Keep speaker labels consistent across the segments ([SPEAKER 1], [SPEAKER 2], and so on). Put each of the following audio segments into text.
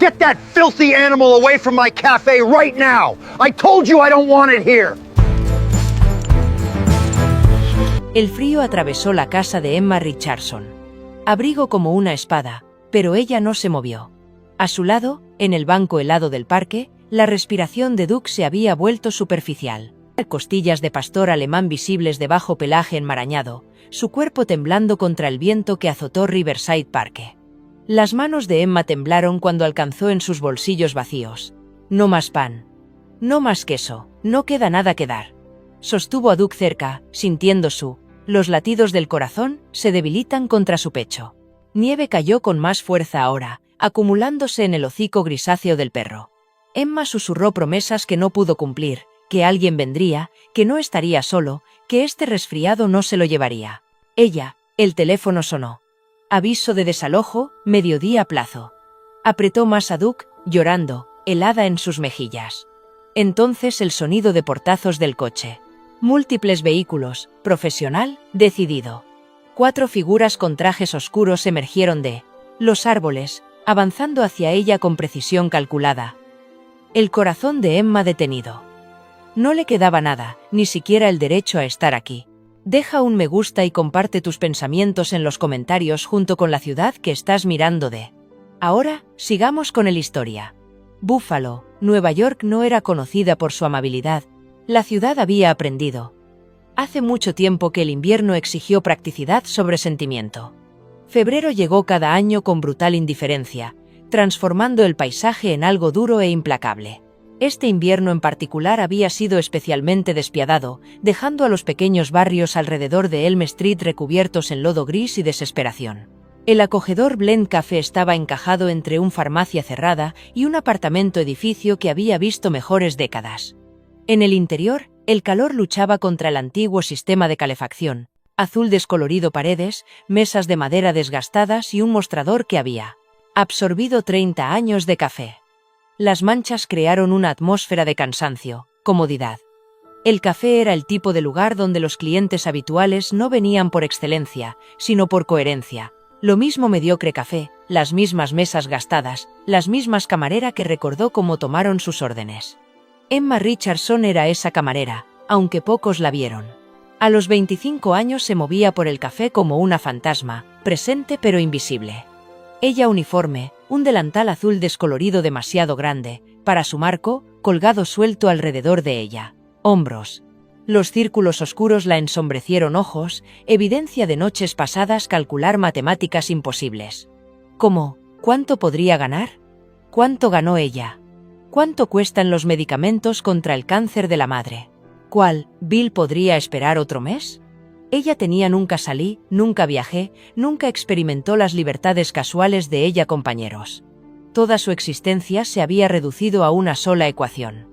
[SPEAKER 1] Get that filthy animal away from my cafe right now! I told you I don't want it here!
[SPEAKER 2] El frío atravesó la casa de Emma Richardson. Abrigo como una espada, pero ella no se movió. A su lado, en el banco helado del parque, la respiración de Duke se había vuelto superficial. Costillas de pastor alemán visibles de bajo pelaje enmarañado, su cuerpo temblando contra el viento que azotó Riverside Park. Las manos de Emma temblaron cuando alcanzó en sus bolsillos vacíos. No más pan. No más queso. No queda nada que dar. Sostuvo a Duke cerca, sintiendo los latidos del corazón se debilitan contra su pecho. Nieve cayó con más fuerza ahora, acumulándose en el hocico grisáceo del perro. Emma susurró promesas que no pudo cumplir, que alguien vendría, que no estaría solo, que este resfriado no se lo llevaría. El teléfono sonó. Aviso de desalojo, mediodía plazo. Apretó más a Duke, llorando, helada en sus mejillas. Entonces el sonido de portazos del coche. Múltiples vehículos, profesional, decidido. 4 figuras con trajes oscuros emergieron de los árboles, avanzando hacia ella con precisión calculada. El corazón de Emma detenido. No le quedaba nada, ni siquiera el derecho a estar aquí. Deja un me gusta y comparte tus pensamientos en los comentarios junto con la ciudad que estás mirando de. Ahora, sigamos con el historia. Buffalo, Nueva York no era conocida por su amabilidad. La ciudad había aprendido. Hace mucho tiempo que el invierno exigió practicidad sobre sentimiento. Febrero llegó cada año con brutal indiferencia, transformando el paisaje en algo duro e implacable. Este invierno en particular había sido especialmente despiadado, dejando a los pequeños barrios alrededor de Elm Street recubiertos en lodo gris y desesperación. El acogedor Blend Café estaba encajado entre una farmacia cerrada y un apartamento edificio que había visto mejores décadas. En el interior, el calor luchaba contra el antiguo sistema de calefacción, azul descolorido paredes, mesas de madera desgastadas y un mostrador que había absorbido 30 años de café. Las manchas crearon una atmósfera de cansancio, comodidad. El café era el tipo de lugar donde los clientes habituales no venían por excelencia, sino por coherencia. Lo mismo mediocre café, las mismas mesas gastadas, las mismas camarera que recordó cómo tomaron sus órdenes. Emma Richardson era esa camarera, aunque pocos la vieron. A los 25 años se movía por el café como una fantasma, presente pero invisible. Ella uniforme, un delantal azul descolorido demasiado grande, para su marco, colgado suelto alrededor de ella. Hombros. Los círculos oscuros la ensombrecieron ojos, evidencia de noches pasadas calcular matemáticas imposibles. ¿Cómo? ¿Cuánto podría ganar? ¿Cuánto ganó ella? ¿Cuánto cuestan los medicamentos contra el cáncer de la madre? ¿Cuál, Bill podría esperar otro mes? Ella tenía nunca salí, nunca viajé, nunca experimentó las libertades casuales de ella compañeros. Toda su existencia se había reducido a una sola ecuación.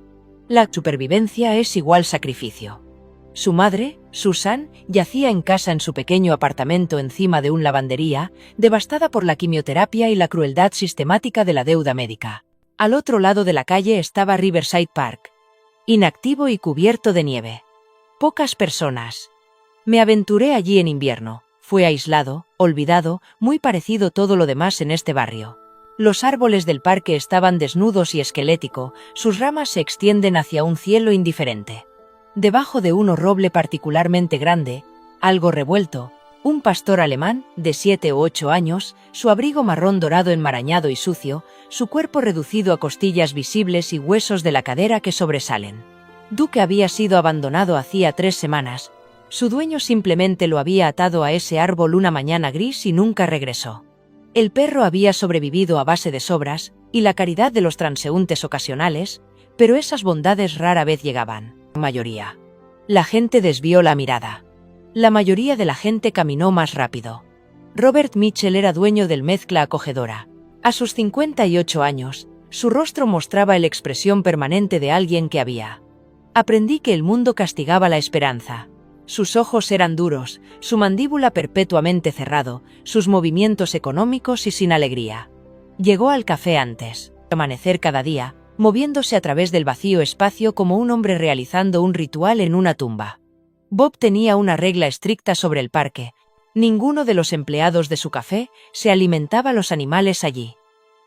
[SPEAKER 2] La supervivencia es igual sacrificio. Su madre, Susan, yacía en casa en su pequeño apartamento encima de una lavandería, devastada por la quimioterapia y la crueldad sistemática de la deuda médica. Al otro lado de la calle estaba Riverside Park, inactivo y cubierto de nieve. Pocas personas. Me aventuré allí en invierno. Fue aislado, olvidado, muy parecido todo lo demás en este barrio. Los árboles del parque estaban desnudos y esquelético, sus ramas se extienden hacia un cielo indiferente. Debajo de un roble particularmente grande, algo revuelto, un pastor alemán, de 7 u 8 años, su abrigo marrón dorado enmarañado y sucio, su cuerpo reducido a costillas visibles y huesos de la cadera que sobresalen. Duke había sido abandonado hacía 3 semanas. Su dueño simplemente lo había atado a ese árbol una mañana gris y nunca regresó. El perro había sobrevivido a base de sobras y la caridad de los transeúntes ocasionales, pero esas bondades rara vez llegaban. Mayoría. La gente desvió la mirada. La mayoría de la gente caminó más rápido. Robert Mitchell era dueño del Mezcla Acogedora. A sus 58 años, su rostro mostraba la expresión permanente de alguien que había. Aprendí que el mundo castigaba la esperanza. Sus ojos eran duros, su mandíbula perpetuamente cerrado, sus movimientos económicos y sin alegría. Llegó al café antes, amanecer cada día, moviéndose a través del vacío espacio como un hombre realizando un ritual en una tumba. Bob tenía una regla estricta sobre el parque. Ninguno de los empleados de su café se alimentaba los animales allí.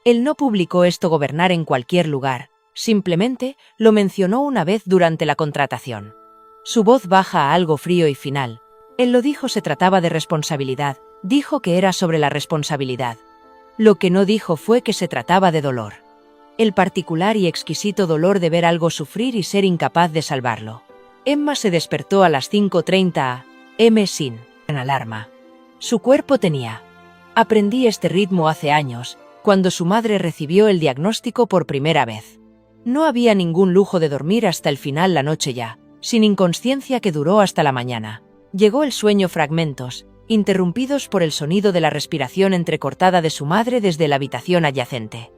[SPEAKER 2] Él no publicó esto gobernar en cualquier lugar, simplemente lo mencionó una vez durante la contratación. Su voz baja a algo frío y final. Él lo dijo, se trataba de responsabilidad, dijo que era sobre la responsabilidad. Lo que no dijo fue que se trataba de dolor. El particular y exquisito dolor de ver algo sufrir y ser incapaz de salvarlo. Emma se despertó a las 5:30 am sin alarma. Su cuerpo tenía. Aprendí este ritmo hace años, cuando su madre recibió el diagnóstico por primera vez. No había ningún lujo de dormir hasta el final la noche ya, sin inconsciencia que duró hasta la mañana. Llegó el sueño fragmentos, interrumpidos por el sonido de la respiración entrecortada de su madre desde la habitación adyacente.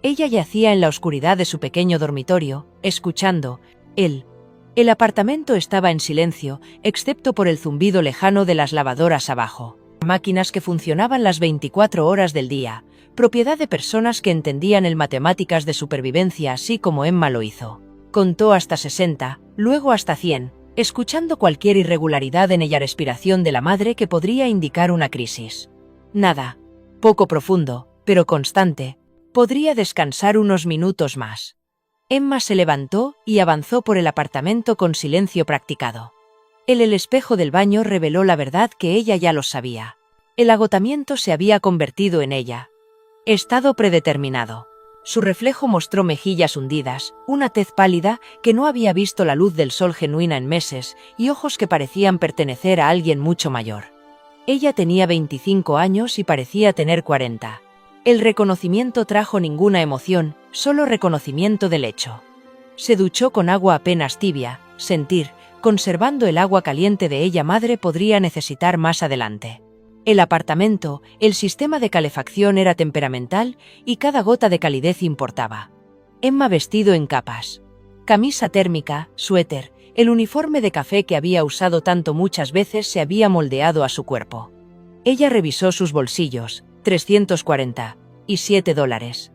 [SPEAKER 2] Ella yacía en la oscuridad de su pequeño dormitorio, escuchando. El apartamento estaba en silencio, excepto por el zumbido lejano de las lavadoras abajo. Máquinas que funcionaban las 24 horas del día, propiedad de personas que entendían el matemáticas de supervivencia así como Emma lo hizo. Contó hasta 60, luego hasta 100, escuchando cualquier irregularidad en la respiración de la madre que podría indicar una crisis. Nada. Poco profundo, pero constante. Podría descansar unos minutos más. Emma se levantó y avanzó por el apartamento con silencio practicado. El espejo del baño reveló la verdad que ella ya lo sabía. El agotamiento se había convertido en ella. Estado predeterminado. Su reflejo mostró mejillas hundidas, una tez pálida que no había visto la luz del sol genuina en meses y ojos que parecían pertenecer a alguien mucho mayor. Ella tenía 25 años y parecía tener 40. El reconocimiento trajo ninguna emoción, solo reconocimiento del hecho. Se duchó con agua apenas tibia, sentir, conservando el agua caliente de ella madre podría necesitar más adelante. El apartamento, el sistema de calefacción era temperamental y cada gota de calidez importaba. Emma vestido en capas. Camisa térmica, suéter, el uniforme de café que había usado tanto muchas veces se había moldeado a su cuerpo. Ella revisó sus bolsillos, $347.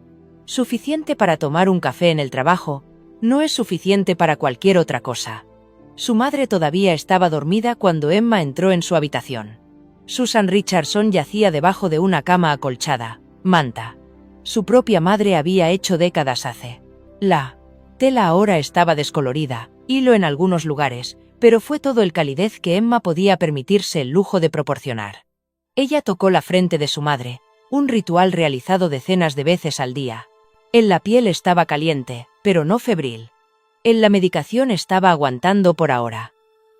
[SPEAKER 2] Suficiente para tomar un café en el trabajo, no es suficiente para cualquier otra cosa. Su madre todavía estaba dormida cuando Emma entró en su habitación. Susan Richardson yacía debajo de una cama acolchada, manta. Su propia madre había hecho décadas hace. La tela ahora estaba descolorida, hilo en algunos lugares, pero fue todo el calidez que Emma podía permitirse el lujo de proporcionar. Ella tocó la frente de su madre, un ritual realizado decenas de veces al día. En la piel estaba caliente, pero no febril. En la medicación estaba aguantando por ahora.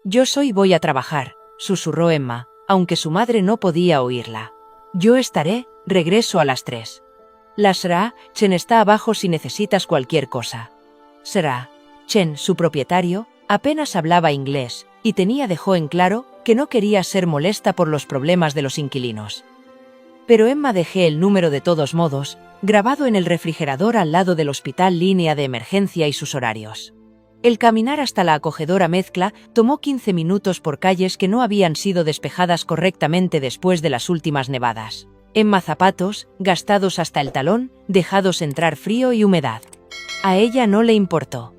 [SPEAKER 2] Voy a trabajar, susurró Emma, aunque su madre no podía oírla. Yo estaré, regreso a las 3. La Sra. Chen está abajo si necesitas cualquier cosa. Sra. Chen, su propietario, apenas hablaba inglés, y dejó en claro que no quería ser molesta por los problemas de los inquilinos. Pero Emma dejé el número de todos modos, grabado en el refrigerador al lado del hospital línea de emergencia y sus horarios. El caminar hasta la acogedora mezcla tomó 15 minutos por calles que no habían sido despejadas correctamente después de las últimas nevadas. Emma zapatos, gastados hasta el talón, dejados entrar frío y humedad. A ella no le importó.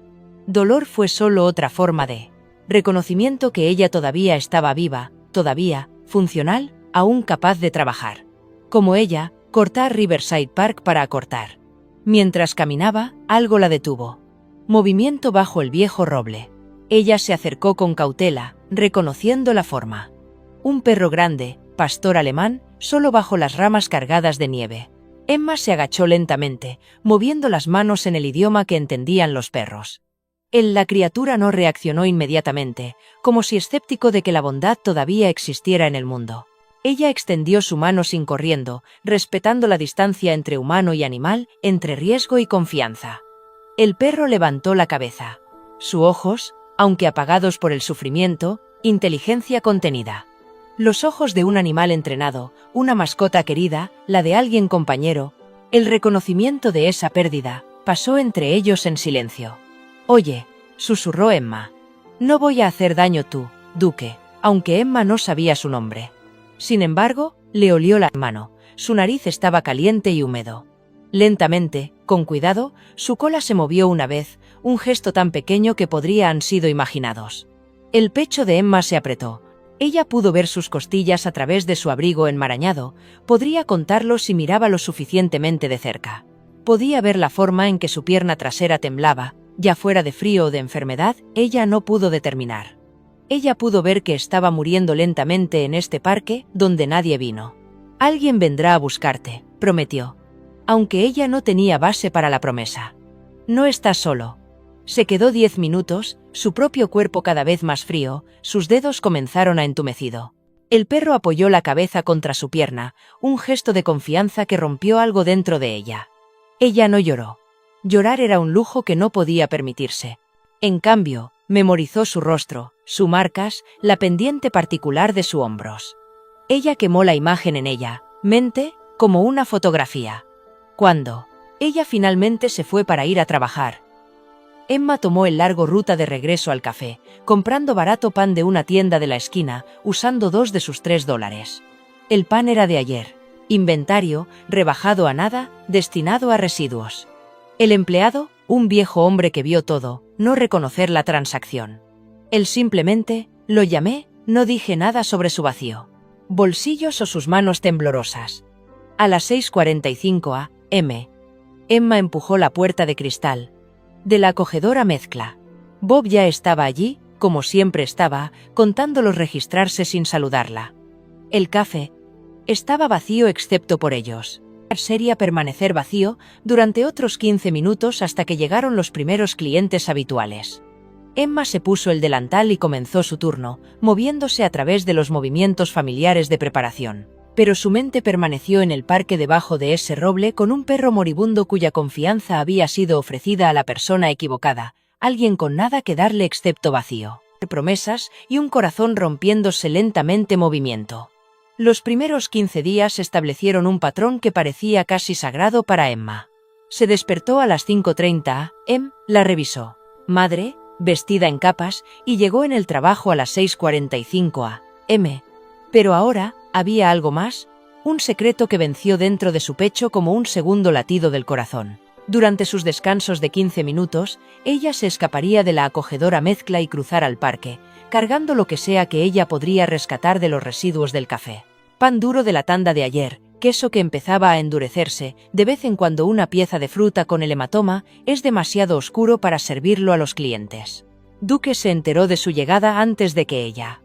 [SPEAKER 2] Dolor fue solo otra forma de reconocimiento que ella todavía estaba viva, todavía, funcional, aún capaz de trabajar. Como ella, cortar Riverside Park para acortar. Mientras caminaba, algo la detuvo. Movimiento bajo el viejo roble. Ella se acercó con cautela, reconociendo la forma. Un perro grande, pastor alemán, solo bajo las ramas cargadas de nieve. Emma se agachó lentamente, moviendo las manos en el idioma que entendían los perros. La criatura no reaccionó inmediatamente, como si escéptico de que la bondad todavía existiera en el mundo. Ella extendió su mano sin corriendo, respetando la distancia entre humano y animal, entre riesgo y confianza. El perro levantó la cabeza. Sus ojos, aunque apagados por el sufrimiento, inteligencia contenida. Los ojos de un animal entrenado, una mascota querida, la de alguien compañero. El reconocimiento de esa pérdida pasó entre ellos en silencio. «Oye», susurró Emma. «No voy a hacer daño tú, Duque», aunque Emma no sabía su nombre. Sin embargo, le olió la mano. Su nariz estaba caliente y húmedo. Lentamente, con cuidado, su cola se movió una vez, un gesto tan pequeño que podría han sido imaginados. El pecho de Emma se apretó. Ella pudo ver sus costillas a través de su abrigo enmarañado, podría contarlo si miraba lo suficientemente de cerca. Podía ver la forma en que su pierna trasera temblaba, ya fuera de frío o de enfermedad, ella no pudo determinar. Ella pudo ver que estaba muriendo lentamente en este parque, donde nadie vino. Alguien vendrá a buscarte, prometió. Aunque ella no tenía base para la promesa. No estás solo. Se quedó 10 minutos, su propio cuerpo cada vez más frío, sus dedos comenzaron a entumecido. El perro apoyó la cabeza contra su pierna, un gesto de confianza que rompió algo dentro de ella. Ella no lloró. Llorar era un lujo que no podía permitirse. En cambio, memorizó su rostro, sus marcas, la pendiente particular de sus hombros. Ella quemó la imagen en ella, mente, como una fotografía. Cuando ella finalmente se fue para ir a trabajar, Emma tomó el largo ruta de regreso al café, comprando barato pan de una tienda de la esquina, usando 2 de sus $3. El pan era de ayer. Inventario, rebajado a nada, destinado a residuos. El empleado, un viejo hombre que vio todo, no reconocer la transacción. Él simplemente, lo llamé, no dije nada sobre su vacío. Bolsillos o sus manos temblorosas. A las 6:45 a.m. Emma empujó la puerta de cristal de la acogedora mezcla. Bob ya estaba allí, como siempre estaba, contándolos registrarse sin saludarla. El café estaba vacío excepto por ellos. Sería permanecer vacío durante otros 15 minutos hasta que llegaron los primeros clientes habituales. Emma se puso el delantal y comenzó su turno, moviéndose a través de los movimientos familiares de preparación. Pero su mente permaneció en el parque debajo de ese roble con un perro moribundo cuya confianza había sido ofrecida a la persona equivocada, alguien con nada que darle excepto vacío, promesas y un corazón rompiéndose lentamente movimiento. Los primeros 15 días establecieron un patrón que parecía casi sagrado para Emma. Se despertó a las 5:30 am, la revisó. Madre, vestida en capas, y llegó en el trabajo a las 6:45 am. Pero ahora, había algo más, un secreto que venció dentro de su pecho como un segundo latido del corazón. Durante sus descansos de 15 minutos, ella se escaparía de la acogedora mezcla y cruzar al parque, cargando lo que sea que ella podría rescatar de los residuos del café. Pan duro de la tanda de ayer, queso que empezaba a endurecerse, de vez en cuando una pieza de fruta con el hematoma, es demasiado oscuro para servirlo a los clientes. Duque se enteró de su llegada antes de que ella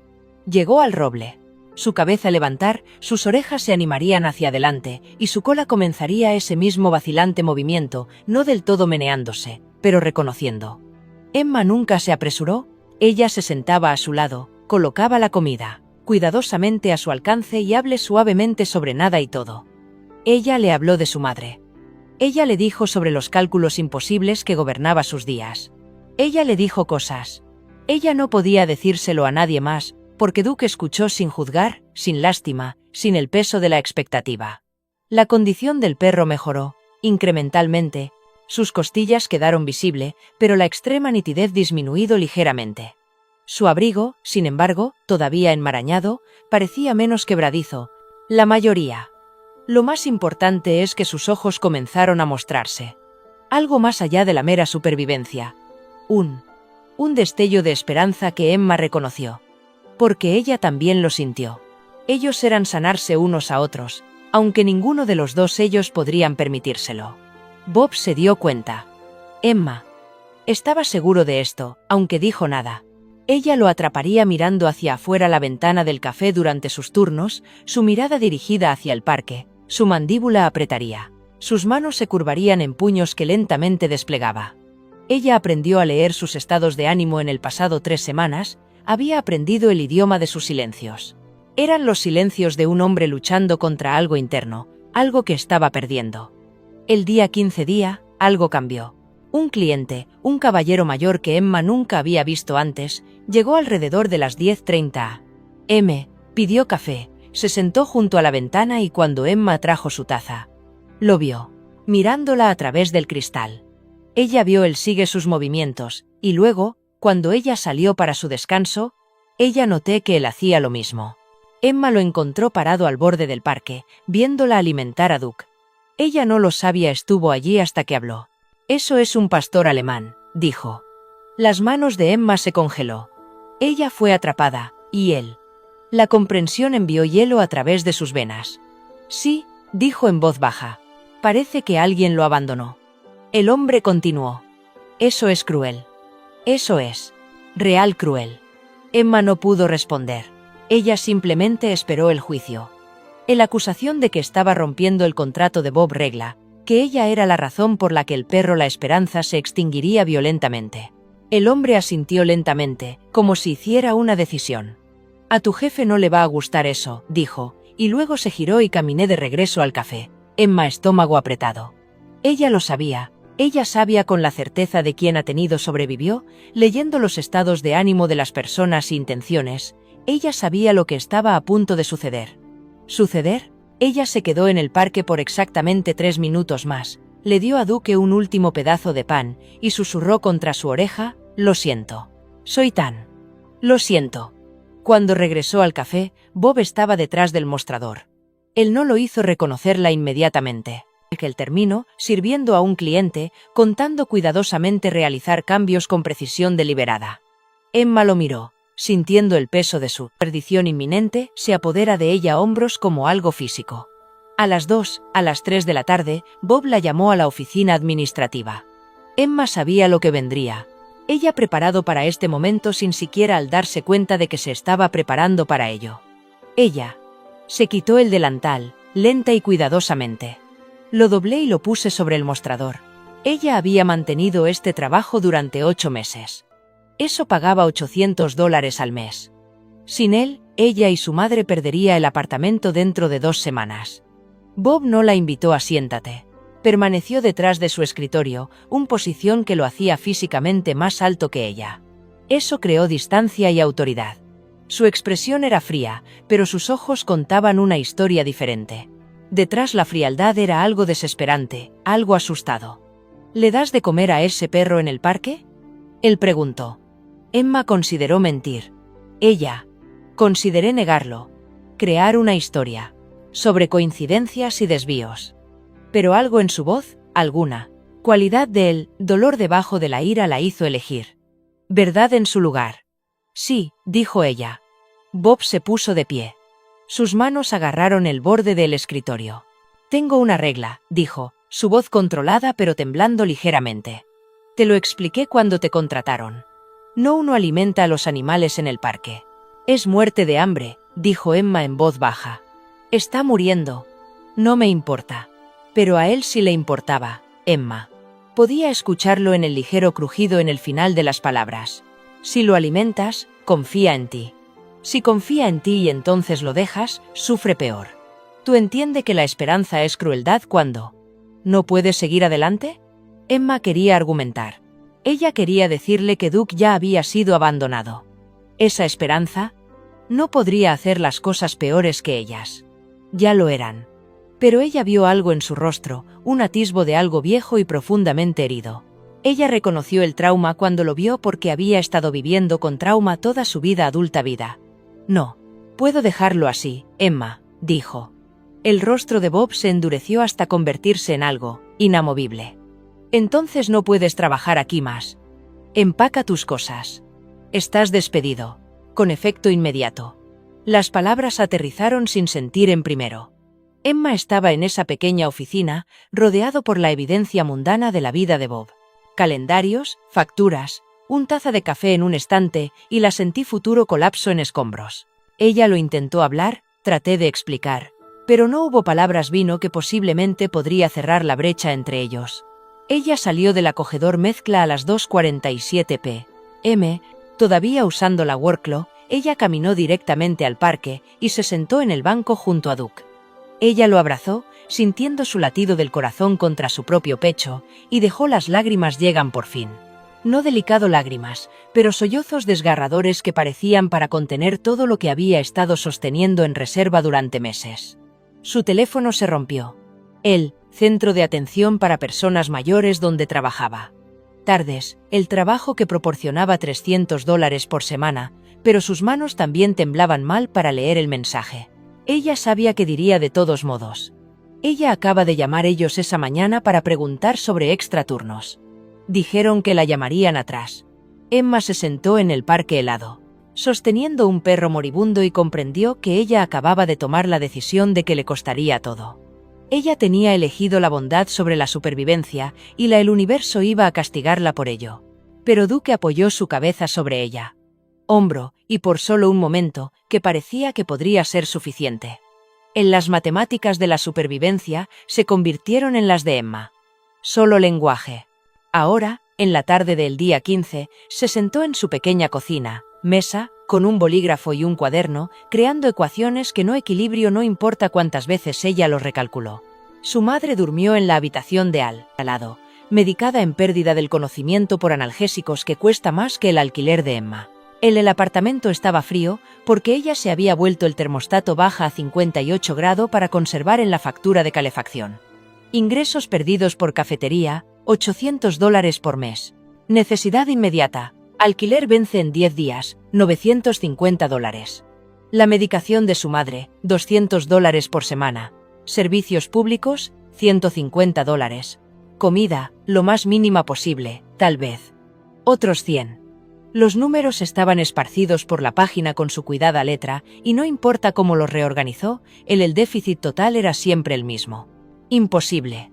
[SPEAKER 2] llegó al roble. Su cabeza levantar, sus orejas se animarían hacia adelante, y su cola comenzaría ese mismo vacilante movimiento, no del todo meneándose, pero reconociendo. Emma nunca se apresuró, ella se sentaba a su lado, colocaba la comida, cuidadosamente a su alcance y habló suavemente sobre nada y todo. Ella le habló de su madre. Ella le dijo sobre los cálculos imposibles que gobernaba sus días. Ella le dijo cosas. Ella no podía decírselo a nadie más, porque Duke escuchó sin juzgar, sin lástima, sin el peso de la expectativa. La condición del perro mejoró, incrementalmente, sus costillas quedaron visibles, pero la extrema nitidez disminuido ligeramente. Su abrigo, sin embargo, todavía enmarañado, parecía menos quebradizo, la mayoría. Lo más importante es que sus ojos comenzaron a mostrarse. Algo más allá de la mera supervivencia. Un destello de esperanza que Emma reconoció. Porque ella también lo sintió. Ellos eran sanarse unos a otros, aunque ninguno de los dos ellos podrían permitírselo. Bob se dio cuenta. Emma estaba seguro de esto, aunque dijo nada. Ella lo atraparía mirando hacia afuera la ventana del café durante sus turnos, su mirada dirigida hacia el parque, su mandíbula apretaría. Sus manos se curvarían en puños que lentamente desplegaba. Ella aprendió a leer sus estados de ánimo en el pasado 3 semanas, había aprendido el idioma de sus silencios. Eran los silencios de un hombre luchando contra algo interno, algo que estaba perdiendo. El día 15 algo cambió. Un cliente, un caballero mayor que Emma nunca había visto antes, llegó alrededor de las 10:30 am, pidió café, se sentó junto a la ventana y cuando Emma trajo su taza, lo vio, mirándola a través del cristal. Ella vio él sigue sus movimientos, y luego, cuando ella salió para su descanso, ella noté que él hacía lo mismo. Emma lo encontró parado al borde del parque, viéndola alimentar a Duke. Ella no lo sabía, estuvo allí hasta que habló. Eso es un pastor alemán, dijo. Las manos de Emma se congeló. Ella fue atrapada, y él. La comprensión envió hielo a través de sus venas. Sí, dijo en voz baja. Parece que alguien lo abandonó. El hombre continuó. Eso es cruel. Eso es real cruel. Emma no pudo responder. Ella simplemente esperó el juicio. La acusación de que estaba rompiendo el contrato de Bob Regla, que ella era la razón por la que el perro La Esperanza se extinguiría violentamente. El hombre asintió lentamente, como si hiciera una decisión. A tu jefe no le va a gustar eso, dijo, y luego se giró y caminé de regreso al café. Emma, estómago apretado. Ella lo sabía. Ella sabía con la certeza de quién ha tenido sobrevivió, leyendo los estados de ánimo de las personas e intenciones. Ella sabía lo que estaba a punto de suceder. ¿Suceder? Ella se quedó en el parque por exactamente 3 minutos más, le dio a Duke un último pedazo de pan y susurró contra su oreja, «Lo siento. Soy tan. Lo siento». Cuando regresó al café, Bob estaba detrás del mostrador. Él no lo hizo reconocerla inmediatamente. Él terminó, sirviendo a un cliente, contando cuidadosamente realizar cambios con precisión deliberada. Emma lo miró. Sintiendo el peso de su perdición inminente, se apodera de ella a hombros como algo físico. A las 2, a las 3 de la tarde, Bob la llamó a la oficina administrativa. Emma sabía lo que vendría. Ella preparado para este momento sin siquiera al darse cuenta de que se estaba preparando para ello. Ella se quitó el delantal, lenta y cuidadosamente. Lo doblé y lo puse sobre el mostrador. Ella había mantenido este trabajo durante 8 meses. Eso pagaba $800 al mes. Sin él, ella y su madre perdería el apartamento dentro de 2 semanas. Bob no la invitó a siéntate. Permaneció detrás de su escritorio, una posición que lo hacía físicamente más alto que ella. Eso creó distancia y autoridad. Su expresión era fría, pero sus ojos contaban una historia diferente. Detrás la frialdad era algo desesperante, algo asustado. ¿Le das de comer a ese perro en el parque?, él preguntó. Emma consideró mentir. Ella. Consideré negarlo. Crear una historia. Sobre coincidencias y desvíos. Pero algo en su voz, alguna cualidad del dolor debajo de la ira la hizo elegir. Verdad en su lugar. Sí, dijo ella. Bob se puso de pie. Sus manos agarraron el borde del escritorio. Tengo una regla, dijo, su voz controlada pero temblando ligeramente. Te lo expliqué cuando te contrataron. No uno alimenta a los animales en el parque. Es muerte de hambre, dijo Emma en voz baja. Está muriendo. No me importa. Pero a él sí le importaba, Emma. Podía escucharlo en el ligero crujido en el final de las palabras. Si lo alimentas, confía en ti. Si confía en ti y entonces lo dejas, sufre peor. ¿Tú entiendes que la esperanza es crueldad cuando no puedes seguir adelante? Emma quería argumentar. Ella quería decirle que Duke ya había sido abandonado. Esa esperanza no podría hacer las cosas peores que ellas. Ya lo eran. Pero ella vio algo en su rostro, un atisbo de algo viejo y profundamente herido. Ella reconoció el trauma cuando lo vio porque había estado viviendo con trauma toda su vida adulta vida. No, puedo dejarlo así, Emma, dijo. El rostro de Bob se endureció hasta convertirse en algo inamovible. Entonces no puedes trabajar aquí más. Empaca tus cosas. Estás despedido. Con efecto inmediato. Las palabras aterrizaron sin sentir en primero. Emma estaba en esa pequeña oficina, rodeado por la evidencia mundana de la vida de Bob. Calendarios, facturas, un taza de café en un estante y la sentí futuro colapso en escombros. Ella lo intentó hablar, traté de explicar, pero no hubo palabras vino que posiblemente podría cerrar la brecha entre ellos. Ella salió del acogedor mezcla a las 2:47 p.m., todavía usando la workcloth, ella caminó directamente al parque y se sentó en el banco junto a Duke. Ella lo abrazó, sintiendo su latido del corazón contra su propio pecho, y dejó las lágrimas llegan por fin. No delicado lágrimas, pero sollozos desgarradores que parecían para contener todo lo que había estado sosteniendo en reserva durante meses. Su teléfono se rompió. El centro de atención para personas mayores donde trabajaba. Tardes, el trabajo que proporcionaba $300 por semana, pero sus manos también temblaban mal para leer el mensaje. Ella sabía que diría de todos modos. Ella acaba de llamar ellos esa mañana para preguntar sobre extra turnos. Dijeron que la llamarían atrás. Emma se sentó en el parque helado, sosteniendo un perro moribundo y comprendió que ella acababa de tomar la decisión de que le costaría todo. Ella tenía elegido la bondad sobre la supervivencia, y el universo iba a castigarla por ello. Pero Duke apoyó su cabeza sobre ella. Hombro, y por solo un momento, que parecía que podría ser suficiente. En las matemáticas de la supervivencia se convirtieron en las de Emma. Solo lenguaje. Ahora, en la tarde del día 15, se sentó en su pequeña cocina, mesa, con un bolígrafo y un cuaderno, creando ecuaciones que no equilibrio no importa cuántas veces ella los recalculó. Su madre durmió en la habitación de al lado, medicada en pérdida del conocimiento por analgésicos que cuesta más que el alquiler de Emma. El apartamento estaba frío porque ella se había vuelto el termostato baja a 58 grados para conservar en la factura de calefacción. Ingresos perdidos por cafetería, $800 por mes. Necesidad inmediata. Alquiler vence en 10 días, $950. La medicación de su madre, $200 por semana. Servicios públicos, $150. Comida, lo más mínima posible, tal vez. Otros 100. Los números estaban esparcidos por la página con su cuidada letra, y no importa cómo los reorganizó, el déficit total era siempre el mismo. Imposible.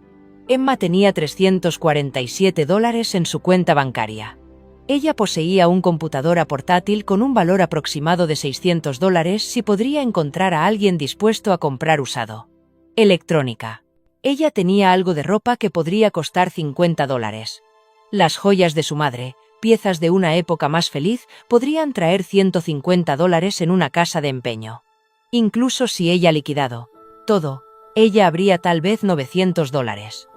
[SPEAKER 2] Emma tenía $347 en su cuenta bancaria. Ella poseía un computadora portátil con un valor aproximado de $600 si podría encontrar a alguien dispuesto a comprar usado. Electrónica. Ella tenía algo de ropa que podría costar $50. Las joyas de su madre, piezas de una época más feliz, podrían traer $150 en una casa de empeño. Incluso si ella liquidado todo, ella habría tal vez $900.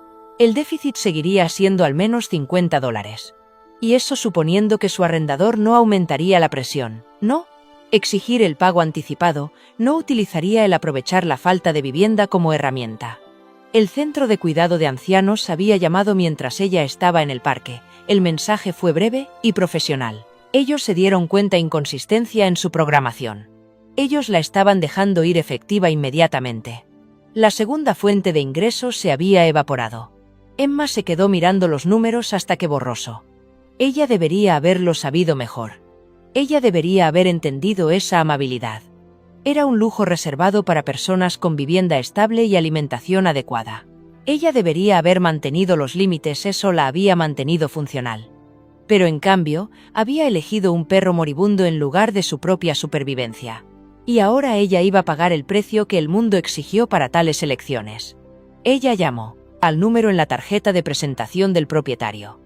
[SPEAKER 2] El déficit seguiría siendo al menos $50. Y eso suponiendo que su arrendador no aumentaría la presión, ¿no? Exigir el pago anticipado, no utilizaría el aprovechar la falta de vivienda como herramienta. El centro de cuidado de ancianos había llamado mientras ella estaba en el parque. El mensaje fue breve y profesional. Ellos se dieron cuenta inconsistencia en su programación. Ellos la estaban dejando ir efectiva inmediatamente. La segunda fuente de ingresos se había evaporado. Emma se quedó mirando los números hasta que borroso. Ella debería haberlo sabido mejor. Ella debería haber entendido esa amabilidad. Era un lujo reservado para personas con vivienda estable y alimentación adecuada. Ella debería haber mantenido los límites, eso la había mantenido funcional. Pero en cambio, había elegido un perro moribundo en lugar de su propia supervivencia. Y ahora ella iba a pagar el precio que el mundo exigió para tales elecciones. Ella llamó al número en la tarjeta de presentación del propietario.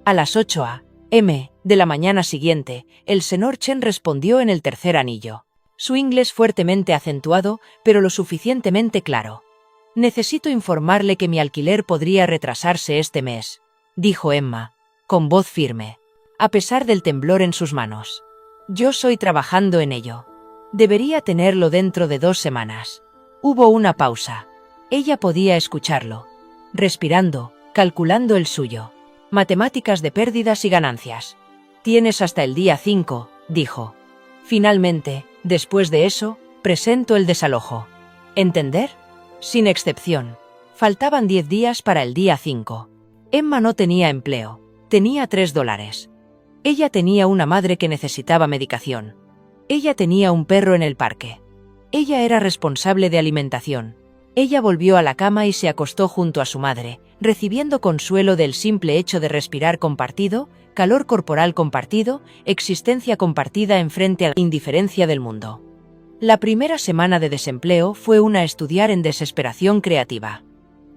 [SPEAKER 2] A las 8 a.m. de la mañana siguiente, el señor Chen respondió en el tercer anillo. Su inglés fuertemente acentuado, pero lo suficientemente claro. «Necesito informarle que mi alquiler podría retrasarse este mes», dijo Emma, con voz firme, a pesar del temblor en sus manos. «Yo estoy trabajando en ello. Debería tenerlo dentro de 2 semanas». Hubo una pausa. Ella podía escucharlo. Respirando, calculando el suyo. Matemáticas de pérdidas y ganancias. «Tienes hasta el día 5», dijo. «Finalmente, después de eso, presento el desalojo. ¿Entender? Sin excepción. Faltaban 10 días para el día 5. Emma no tenía empleo. Tenía $3. Ella tenía una madre que necesitaba medicación. Ella tenía un perro en el parque. Ella era responsable de alimentación. Ella volvió a la cama y se acostó junto a su madre, recibiendo consuelo del simple hecho de respirar compartido, calor corporal compartido, existencia compartida enfrente a la indiferencia del mundo. La primera semana de desempleo fue una estudiar en desesperación creativa.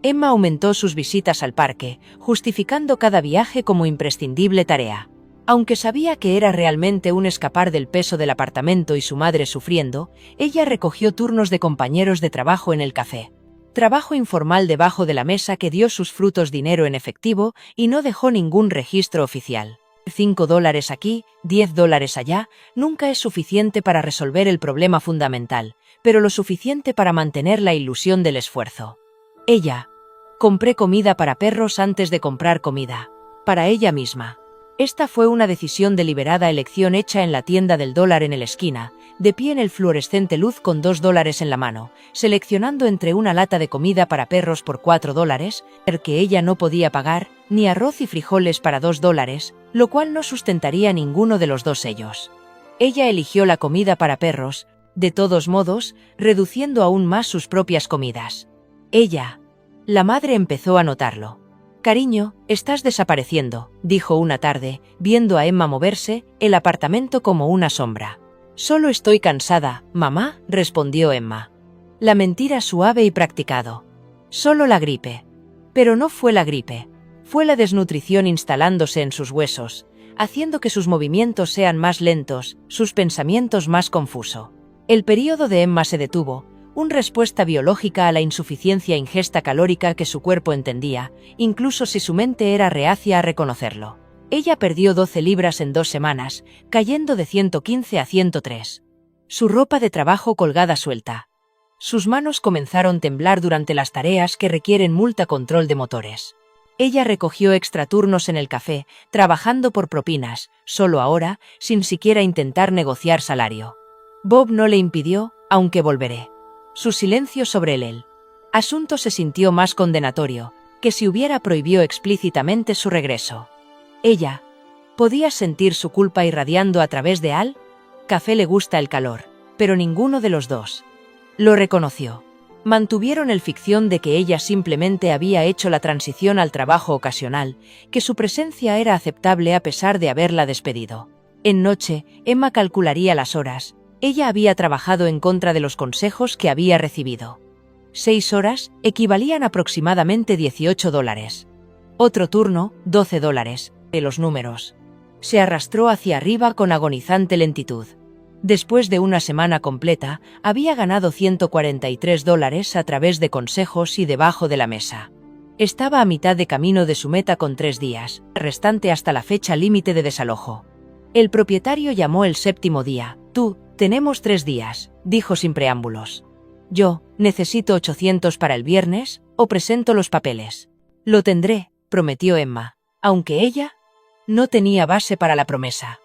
[SPEAKER 2] Emma aumentó sus visitas al parque, justificando cada viaje como imprescindible tarea. Aunque sabía que era realmente un escapar del peso del apartamento y su madre sufriendo, ella recogió turnos de compañeros de trabajo en el café. Trabajo informal debajo de la mesa que dio sus frutos, dinero en efectivo, y no dejó ningún registro oficial. $5 aquí, $10 allá, nunca es suficiente para resolver el problema fundamental, pero lo suficiente para mantener la ilusión del esfuerzo. Ella. Compré comida para perros antes de comprar comida. Para ella misma. Esta fue una decisión deliberada, elección hecha en la tienda del dólar en la esquina, de pie en el fluorescente luz con $2 en la mano, seleccionando entre una lata de comida para perros por $4, que ella no podía pagar, ni arroz y frijoles para $2, lo cual no sustentaría ninguno de los dos ellos. Ella eligió la comida para perros, de todos modos, reduciendo aún más sus propias comidas. Ella La madre empezó a notarlo. «Cariño, estás desapareciendo», dijo una tarde, viendo a Emma moverse, el apartamento como una sombra. «Solo estoy cansada, mamá», respondió Emma. La mentira suave y practicado. Solo la gripe. Pero no fue la gripe. Fue la desnutrición instalándose en sus huesos, haciendo que sus movimientos sean más lentos, sus pensamientos más confusos. El período de Emma se detuvo, una respuesta biológica a la insuficiencia ingesta calórica que su cuerpo entendía, incluso si su mente era reacia a reconocerlo. Ella perdió 12 libras en 2 semanas, cayendo de 115 a 103. Su ropa de trabajo colgada suelta. Sus manos comenzaron a temblar durante las tareas que requieren multa control de motores. Ella recogió extraturnos en el café, trabajando por propinas, solo ahora, sin siquiera intentar negociar salario. Bob no le impidió, aunque volveré. Su silencio sobre el asunto se sintió más condenatorio, que si hubiera prohibido explícitamente su regreso. Ella podía sentir su culpa irradiando a través de Al. Café le gusta el calor, pero ninguno de los dos lo reconoció. Mantuvieron el ficción de que ella simplemente había hecho la transición al trabajo ocasional, que su presencia era aceptable a pesar de haberla despedido. En noche, Emma calcularía las horas. Ella había trabajado en contra de los consejos que había recibido. 6 horas equivalían aproximadamente $18. Otro turno, $12. De los números. Se arrastró hacia arriba con agonizante lentitud. Después de una semana completa, había ganado $143 a través de consejos y debajo de la mesa. Estaba a mitad de camino de su meta con 3 días, restante hasta la fecha límite de desalojo. El propietario llamó el 7º día. «Tú, tenemos 3 días», dijo sin preámbulos. «Yo, necesito 800 para el viernes, o presento los papeles». «Lo tendré», prometió Emma, aunque ella no tenía base para la promesa.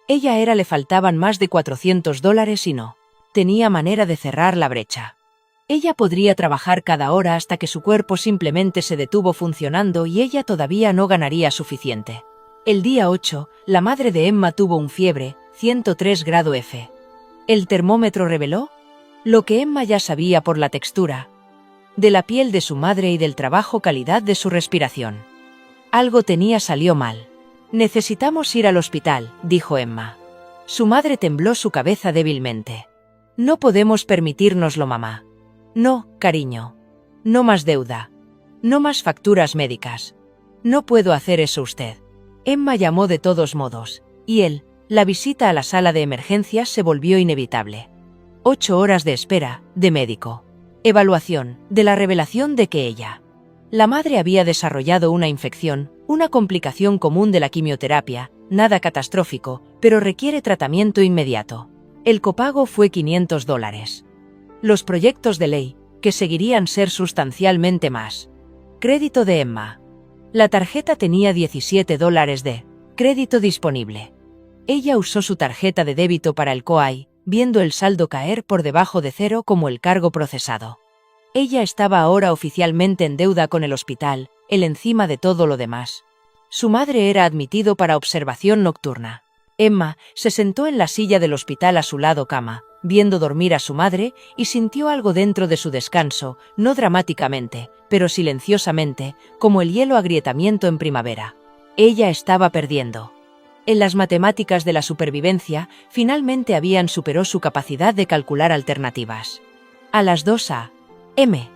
[SPEAKER 2] Ella le faltaban más de $400 y no tenía manera de cerrar la brecha. Ella podría trabajar cada hora hasta que su cuerpo simplemente se detuvo funcionando y ella todavía no ganaría suficiente. El día 8, la madre de Emma tuvo un fiebre, 103 grado F. El termómetro reveló lo que Emma ya sabía por la textura de la piel de su madre y del trabajo calidad de su respiración. Algo salió mal. «Necesitamos ir al hospital», dijo Emma. Su madre tembló su cabeza débilmente. «No podemos permitírnoslo, mamá». «No, cariño. No más deuda. No más facturas médicas. No puedo hacer eso usted». Emma llamó de todos modos, y la visita a la sala de emergencias se volvió inevitable. 8 horas de espera, de médico. Evaluación, de la revelación de que la madre había desarrollado una infección, una complicación común de la quimioterapia, nada catastrófico, pero requiere tratamiento inmediato. El copago fue $500. Los proyectos de ley, que seguirían ser sustancialmente más. Crédito de Emma. La tarjeta tenía $17 de crédito disponible. Ella usó su tarjeta de débito para el COAI, viendo el saldo caer por debajo de 0 como el cargo procesado. Ella estaba ahora oficialmente en deuda con el hospital, encima de todo lo demás. Su madre era admitido para observación nocturna. Emma se sentó en la silla del hospital a su lado cama, viendo dormir a su madre, y sintió algo dentro de su descanso, no dramáticamente, pero silenciosamente, como el hielo agrietamiento en primavera. Ella estaba perdiendo. En las matemáticas de la supervivencia, finalmente habían superado su capacidad de calcular alternativas. A las 2 a.m.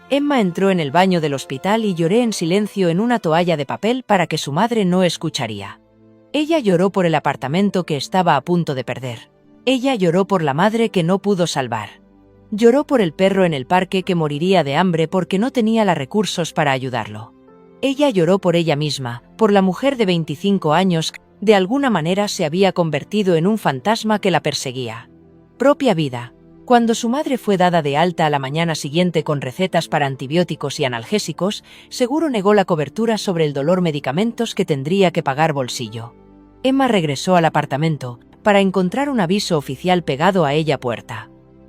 [SPEAKER 2] Emma entró en el baño del hospital y lloró en silencio en una toalla de papel para que su madre no escucharía. Ella lloró por el apartamento que estaba a punto de perder. Ella lloró por la madre que no pudo salvar. Lloró por el perro en el parque que moriría de hambre porque no tenía los recursos para ayudarlo. Ella lloró por ella misma, por la mujer de 25 años que, de alguna manera, se había convertido en un fantasma que la perseguía. Propia vida. Cuando su madre fue dada de alta a la mañana siguiente con recetas para antibióticos y analgésicos, seguro negó la cobertura sobre el dolor medicamentos que tendría que pagar bolsillo. Emma regresó al apartamento, para encontrar un aviso oficial pegado a ella puerta.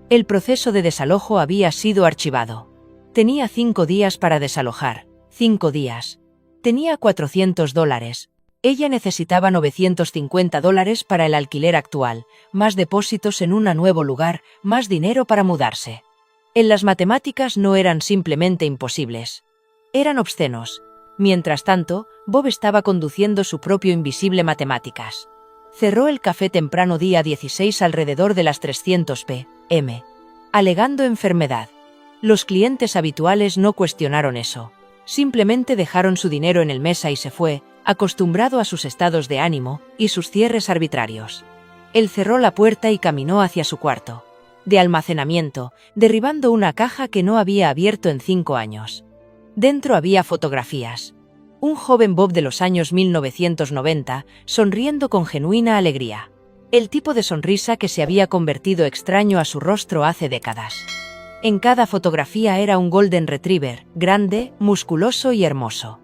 [SPEAKER 2] El proceso de desalojo había sido archivado. Tenía 5 días para desalojar. 5 días. Tenía $400. Ella necesitaba $950 para el alquiler actual, más depósitos en un nuevo lugar, más dinero para mudarse. En las matemáticas no eran simplemente imposibles. Eran obscenos. Mientras tanto, Bob estaba conduciendo su propio invisible matemáticas. Cerró el café temprano día 16 alrededor de las 300 p.m., alegando enfermedad. Los clientes habituales no cuestionaron eso. Simplemente dejaron su dinero en el mesa y se fue, acostumbrado a sus estados de ánimo y sus cierres arbitrarios. Él cerró la puerta y caminó hacia su cuarto de almacenamiento, derribando una caja que no había abierto en 5 años. Dentro había fotografías. Un joven Bob de los años 1990, sonriendo con genuina alegría. El tipo de sonrisa que se había convertido extraño a su rostro hace décadas. En cada fotografía era un Golden Retriever, grande, musculoso y hermoso.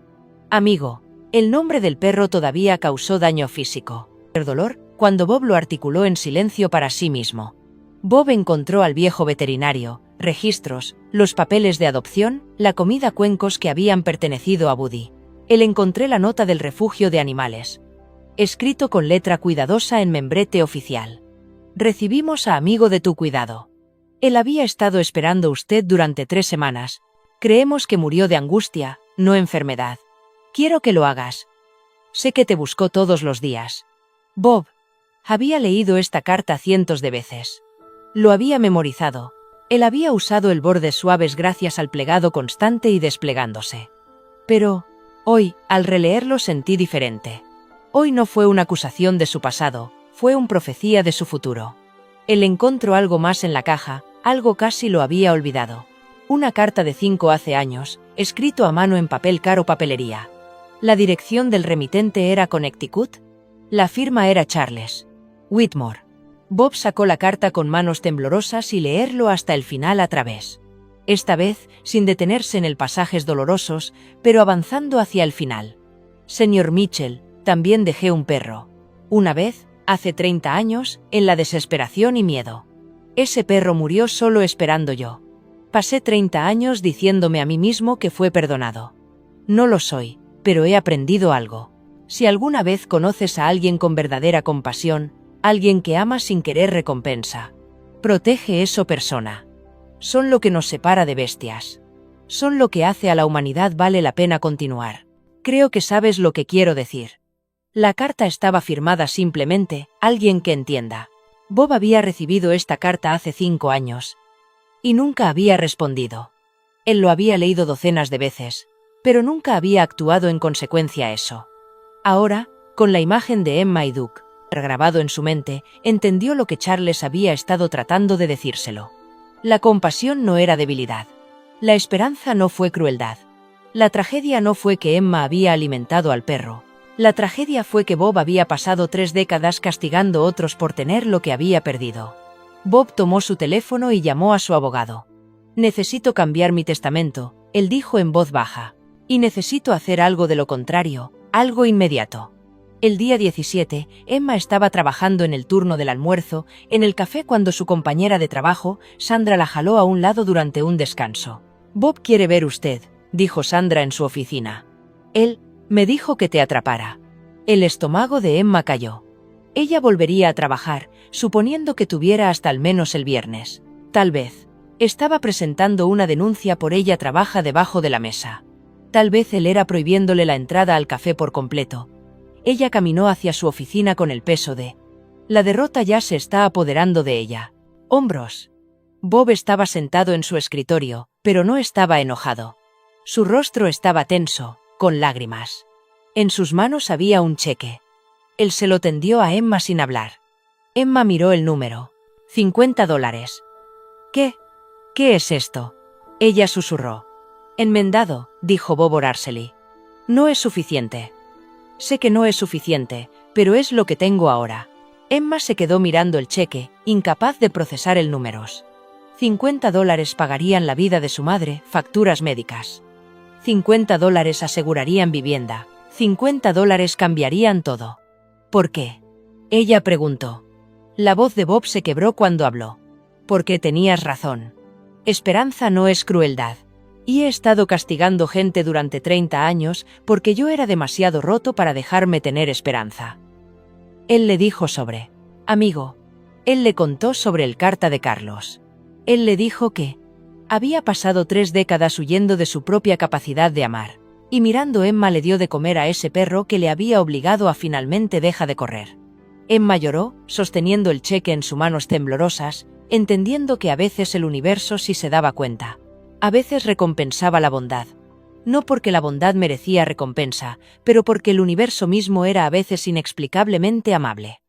[SPEAKER 2] Amigo, el nombre del perro todavía causó daño físico. El dolor, cuando Bob lo articuló en silencio para sí mismo. Bob encontró al viejo veterinario, registros, los papeles de adopción, la comida cuencos que habían pertenecido a Buddy. Él encontré la nota del refugio de animales. Escrito con letra cuidadosa en membrete oficial. Recibimos a amigo de tu cuidado. Él había estado esperando usted durante 3 semanas. Creemos que murió de angustia, no enfermedad. Quiero que lo hagas. Sé que te buscó todos los días. Bob. Había leído esta carta cientos de veces. Lo había memorizado. Él había usado el bordes suaves gracias al plegado constante y desplegándose. Pero, hoy, al releerlo sentí diferente. Hoy no fue una acusación de su pasado, fue una profecía de su futuro. Él encontró algo más en la caja, algo casi lo había olvidado. Una carta de 5 hace años, escrito a mano en papel caro papelería. La dirección del remitente era Connecticut. La firma era Charles Whitmore. Bob sacó la carta con manos temblorosas y leerlo hasta el final a través. Esta vez, sin detenerse en el pasajes dolorosos, pero avanzando hacia el final. Señor Mitchell, también dejé un perro. Una vez, hace 30 años, en la desesperación y miedo. Ese perro murió solo esperando yo. Pasé 30 años diciéndome a mí mismo que fue perdonado. No lo soy, pero he aprendido algo. Si alguna vez conoces a alguien con verdadera compasión, alguien que ama sin querer recompensa, protege eso persona. Son lo que nos separa de bestias. Son lo que hace a la humanidad vale la pena continuar. Creo que sabes lo que quiero decir. La carta estaba firmada simplemente, alguien que entienda. Bob había recibido esta carta hace 5 años. Y nunca había respondido. Él lo había leído docenas de veces, pero nunca había actuado en consecuencia a eso. Ahora, con la imagen de Emma y Duke grabado en su mente, entendió lo que Charles había estado tratando de decírselo. La compasión no era debilidad. La esperanza no fue crueldad. La tragedia no fue que Emma había alimentado al perro. La tragedia fue que Bob había pasado 3 décadas castigando a otros por tener lo que había perdido. Bob tomó su teléfono y llamó a su abogado. Necesito cambiar mi testamento, él dijo en voz baja. Y necesito hacer algo de lo contrario, algo inmediato. El día 17, Emma estaba trabajando en el turno del almuerzo, en el café cuando su compañera de trabajo, Sandra, la jaló a un lado durante un descanso. Bob quiere ver usted, dijo Sandra en su oficina. Él me dijo que te atrapara. El estómago de Emma cayó. Ella volvería a trabajar, suponiendo que tuviera hasta al menos el viernes. Tal vez. Estaba presentando una denuncia por ella trabaja debajo de la mesa. Tal vez él era prohibiéndole la entrada al café por completo. Ella caminó hacia su oficina con el peso de... La derrota ya se está apoderando de ella. Hombros. Bob estaba sentado en su escritorio, pero no estaba enojado. Su rostro estaba tenso, con lágrimas. En sus manos había un cheque. Él se lo tendió a Emma sin hablar. Emma miró el número. $50. ¿Qué? ¿Qué es esto? Ella susurró. Enmendado, dijo Bob Orarsley. No es suficiente. Sé que no es suficiente, pero es lo que tengo ahora. Emma se quedó mirando el cheque, incapaz de procesar el números. $50 pagarían la vida de su madre, facturas médicas. $50 asegurarían vivienda. $50 cambiarían todo. ¿Por qué? Ella preguntó. La voz de Bob se quebró cuando habló. Porque tenías razón. Esperanza no es crueldad. Y he estado castigando gente durante 30 años porque yo era demasiado roto para dejarme tener esperanza. Él le dijo sobre... Amigo. Él le contó sobre el carta de Carlos. Él le dijo que... Había pasado 3 décadas huyendo de su propia capacidad de amar. Y mirando, Emma le dio de comer a ese perro que le había obligado a finalmente dejar de correr. Emma lloró, sosteniendo el cheque en sus manos temblorosas, entendiendo que a veces el universo sí se daba cuenta. A veces recompensaba la bondad. No porque la bondad merecía recompensa, pero porque el universo mismo era a veces inexplicablemente amable.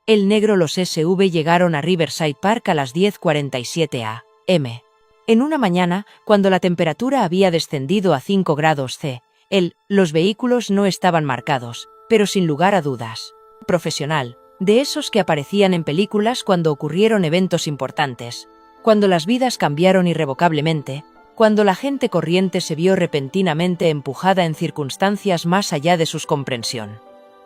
[SPEAKER 2] El negro los SV llegaron a Riverside Park a las 10:47 a.m. En una mañana, cuando la temperatura había descendido a 5 grados C, los vehículos no estaban marcados, pero sin lugar a dudas. Profesional, de esos que aparecían en películas cuando ocurrieron eventos importantes, cuando las vidas cambiaron irrevocablemente, cuando la gente corriente se vio repentinamente empujada en circunstancias más allá de su comprensión.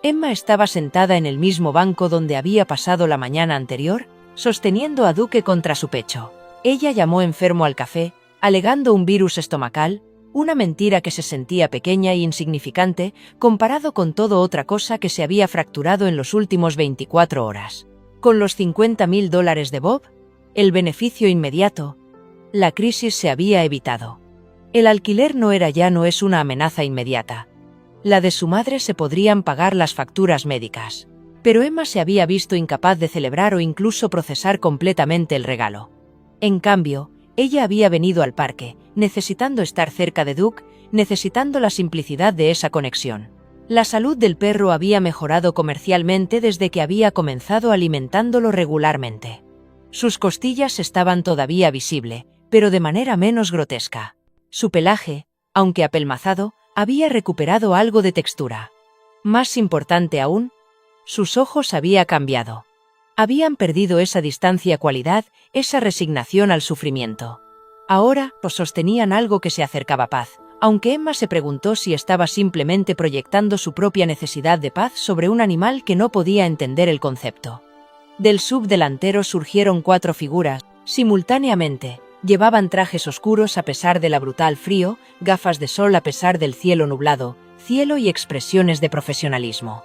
[SPEAKER 2] Emma estaba sentada en el mismo banco donde había pasado la mañana anterior, sosteniendo a Duke contra su pecho. Ella llamó enfermo al café, alegando un virus estomacal, una mentira que se sentía pequeña e insignificante comparado con toda otra cosa que se había fracturado en los últimos 24 horas. Con los $50.000 de Bob, el beneficio inmediato, la crisis se había evitado. El alquiler no es una amenaza inmediata. La de su madre se podrían pagar las facturas médicas. Pero Emma se había visto incapaz de celebrar o incluso procesar completamente el regalo. En cambio, ella había venido al parque, necesitando estar cerca de Duke, necesitando la simplicidad de esa conexión. La salud del perro había mejorado comercialmente desde que había comenzado alimentándolo regularmente. Sus costillas estaban todavía visibles, pero de manera menos grotesca. Su pelaje, aunque apelmazado, había recuperado algo de textura. Más importante aún, sus ojos habían cambiado. Habían perdido esa distancia cualidad, esa resignación al sufrimiento. Ahora, sostenían algo que se acercaba a paz, aunque Emma se preguntó si estaba simplemente proyectando su propia necesidad de paz sobre un animal que no podía entender el concepto. Del subdelantero surgieron 4 figuras, simultáneamente. Llevaban trajes oscuros a pesar del brutal frío, gafas de sol a pesar del cielo nublado, cielo y expresiones de profesionalismo.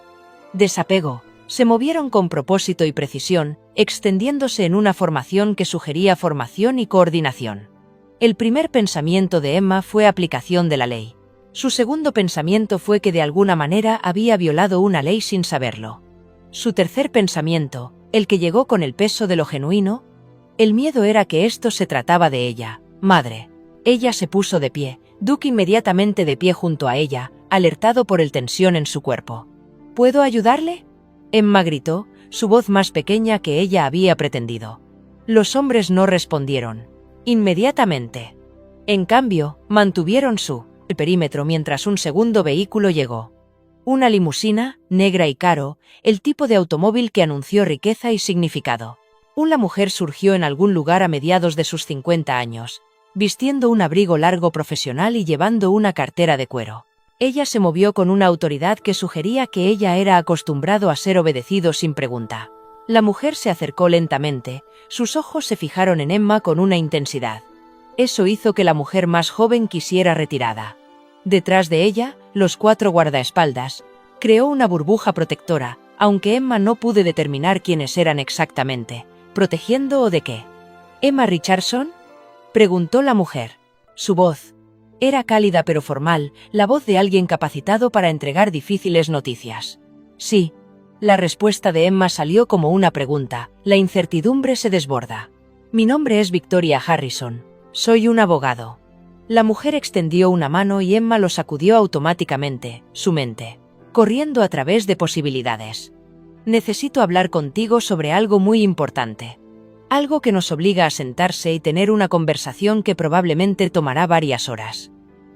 [SPEAKER 2] Desapego. Se movieron con propósito y precisión, extendiéndose en una formación que sugería formación y coordinación. El primer pensamiento de Emma fue aplicación de la ley. Su segundo pensamiento fue que de alguna manera había violado una ley sin saberlo. Su tercer pensamiento, el que llegó con el peso de lo genuino, el miedo era que esto se trataba de ella, madre. Ella se puso de pie, Duke inmediatamente de pie junto a ella, alertado por el tensión en su cuerpo. ¿Puedo ayudarle?, Emma gritó, su voz más pequeña que ella había pretendido. Los hombres no respondieron. Inmediatamente. En cambio, mantuvieron el perímetro mientras un segundo vehículo llegó. Una limusina, negra y caro, el tipo de automóvil que anunció riqueza y significado. Una mujer surgió en algún lugar a mediados de sus 50 años, vistiendo un abrigo largo profesional y llevando una cartera de cuero. Ella se movió con una autoridad que sugería que ella era acostumbrado a ser obedecido sin pregunta. La mujer se acercó lentamente, sus ojos se fijaron en Emma con una intensidad. Eso hizo que la mujer más joven quisiera retirada. Detrás de ella, los 4 guardaespaldas, creó una burbuja protectora, aunque Emma no pudo determinar quiénes eran exactamente, protegiendo o de qué. ¿Emma Richardson?, preguntó la mujer. Su voz era cálida pero formal, la voz de alguien capacitado para entregar difíciles noticias. Sí. La respuesta de Emma salió como una pregunta, la incertidumbre se desborda. Mi nombre es Victoria Harrison. Soy un abogado. La mujer extendió una mano y Emma lo sacudió automáticamente, su mente, corriendo a través de posibilidades. Necesito hablar contigo sobre algo muy importante. Algo que nos obliga a sentarse y tener una conversación que probablemente tomará varias horas.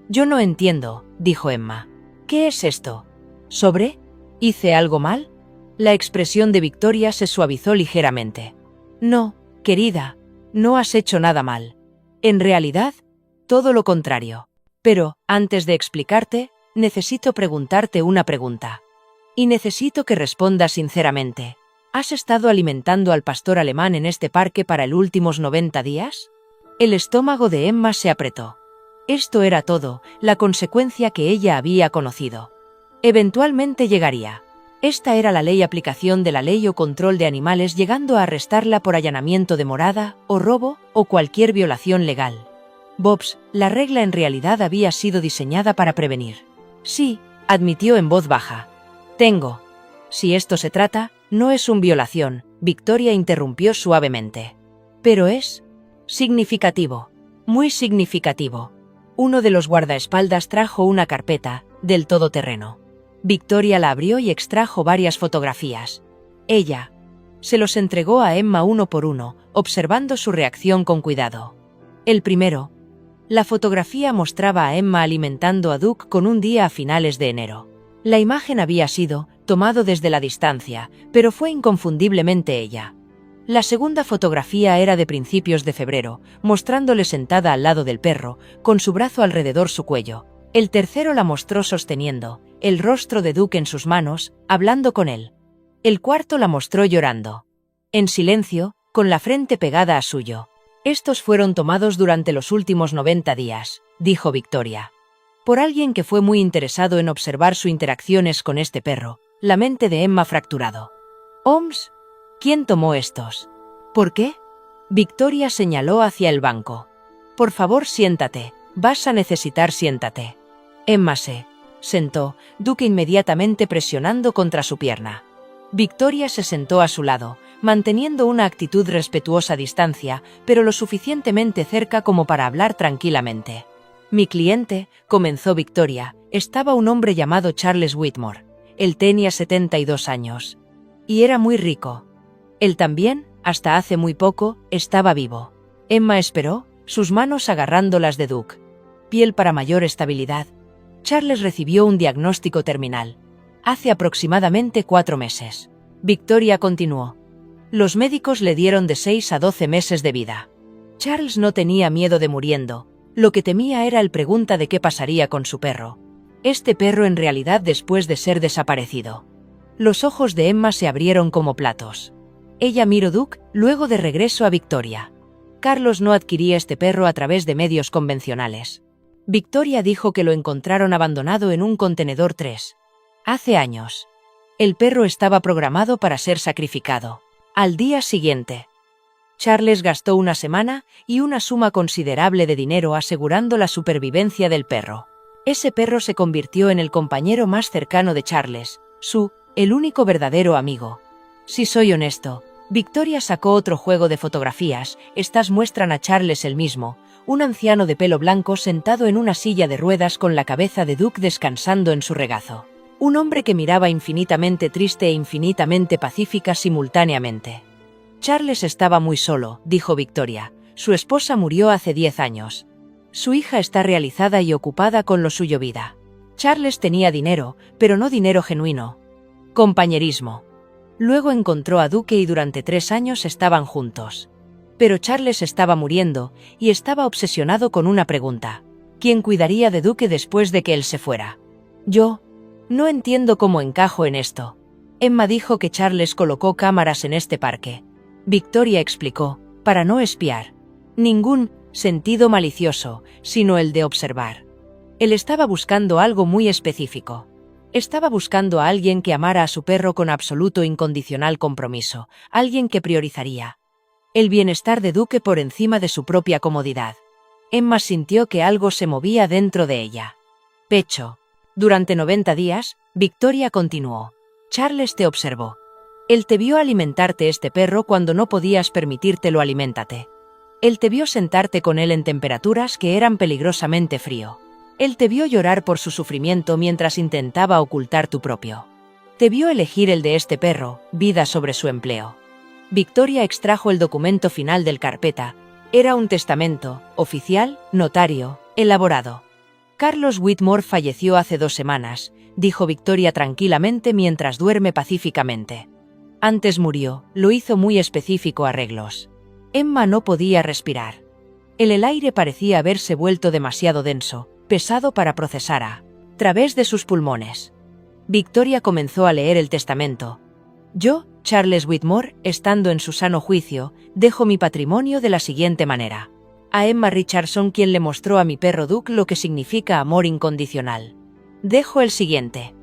[SPEAKER 2] Yo no entiendo, dijo Emma. ¿Qué es esto? ¿Sobre? ¿Hice algo mal? La expresión de Victoria se suavizó ligeramente. No, querida, no has hecho nada mal. En realidad, todo lo contrario. Pero, antes de explicarte, necesito preguntarte una pregunta. Y necesito que respondas sinceramente. ¿Has estado alimentando al pastor alemán en este parque para los últimos 90 días? El estómago de Emma se apretó. Esto era todo, la consecuencia que ella había conocido. Eventualmente llegaría. Esta era la ley, aplicación de la ley o control de animales, llegando a arrestarla por allanamiento de morada, o robo, o cualquier violación legal. Bobs, la regla en realidad había sido diseñada para prevenir. Sí, admitió en voz baja. Tengo. Si esto se trata, no es una violación, Victoria interrumpió suavemente. Pero es significativo. Muy significativo. Uno de los guardaespaldas trajo una carpeta, del todoterreno. Victoria la abrió y extrajo varias fotografías. Ella se los entregó a Emma uno por uno, observando su reacción con cuidado. El primero. La fotografía mostraba a Emma alimentando a Duke con un día a finales de enero. La imagen había sido tomado desde la distancia, pero fue inconfundiblemente ella. La segunda fotografía era de principios de febrero, mostrándole sentada al lado del perro, con su brazo alrededor su cuello. El tercero la mostró sosteniendo el rostro de Duke en sus manos, hablando con él. El cuarto la mostró llorando. En silencio, con la frente pegada a suyo. Estos fueron tomados durante los últimos 90 días, dijo Victoria. Por alguien que fue muy interesado en observar sus interacciones con este perro, la mente de Emma fracturado. «Holmes, ¿quién tomó estos? ¿Por qué?» Victoria señaló hacia el banco. «Por favor, siéntate. Vas a necesitar siéntate». Emma se sentó, Duke inmediatamente presionando contra su pierna. Victoria se sentó a su lado, manteniendo una actitud respetuosa distancia, pero lo suficientemente cerca como para hablar tranquilamente. «Mi cliente», comenzó Victoria, «estaba un hombre llamado Charles Whitmore. Él tenía 72 años. Y era muy rico. Él también, hasta hace muy poco, estaba vivo». Emma esperó, sus manos agarrando las de Duke. Piel para mayor estabilidad. Charles recibió un diagnóstico terminal. Hace aproximadamente 4 meses. Victoria continuó. Los médicos le dieron de 6 a 12 meses de vida. Charles no tenía miedo de muriendo. Lo que temía era el pregunta de qué pasaría con su perro. Este perro en realidad después de ser desaparecido. Los ojos de Emma se abrieron como platos. Ella miró Duke, luego de regreso a Victoria. Carlos no adquiría este perro a través de medios convencionales. Victoria dijo que lo encontraron abandonado en un contenedor 3. Hace años. El perro estaba programado para ser sacrificado. Al día siguiente. Charles gastó una semana y una suma considerable de dinero asegurando la supervivencia del perro. Ese perro se convirtió en el compañero más cercano de Charles, el único verdadero amigo. Si soy honesto, Victoria sacó otro juego de fotografías. Estas muestran a Charles el mismo, un anciano de pelo blanco sentado en una silla de ruedas con la cabeza de Duke descansando en su regazo. Un hombre que miraba infinitamente triste e infinitamente pacífica simultáneamente. Charles estaba muy solo, dijo Victoria. Su esposa murió hace 10 años. Su hija está realizada y ocupada con lo suyo vida. Charles tenía dinero, pero no dinero genuino. Compañerismo. Luego encontró a Duke y durante 3 años estaban juntos. Pero Charles estaba muriendo, y estaba obsesionado con una pregunta. ¿Quién cuidaría de Duke después de que él se fuera? Yo no entiendo cómo encajo en esto. Emma dijo que Charles colocó cámaras en este parque. Victoria explicó, para no espiar. Ningún sentido malicioso, sino el de observar. Él estaba buscando algo muy específico. Estaba buscando a alguien que amara a su perro con absoluto incondicional compromiso, alguien que priorizaría el bienestar de Duke por encima de su propia comodidad. Emma sintió que algo se movía dentro de ella. Pecho. Durante 90 días, Victoria continuó. Charles te observó. Él te vio alimentarte este perro cuando no podías permitírtelo aliméntate. Él te vio sentarte con él en temperaturas que eran peligrosamente frío. Él te vio llorar por su sufrimiento mientras intentaba ocultar tu propio. Te vio elegir el de este perro, vida sobre su empleo. Victoria extrajo el documento final del carpeta. Era un testamento, oficial, notario, elaborado. Carlos Whitmore falleció hace 2 semanas, dijo Victoria tranquilamente mientras duerme pacíficamente. Antes murió, lo hizo muy específico arreglos. Emma no podía respirar. El aire parecía haberse vuelto demasiado denso, pesado para procesar a través de sus pulmones. Victoria comenzó a leer el testamento. Yo, Charles Whitmore, estando en su sano juicio, dejo mi patrimonio de la siguiente manera. A Emma Richardson, quien le mostró a mi perro Duke lo que significa amor incondicional. Dejo el siguiente.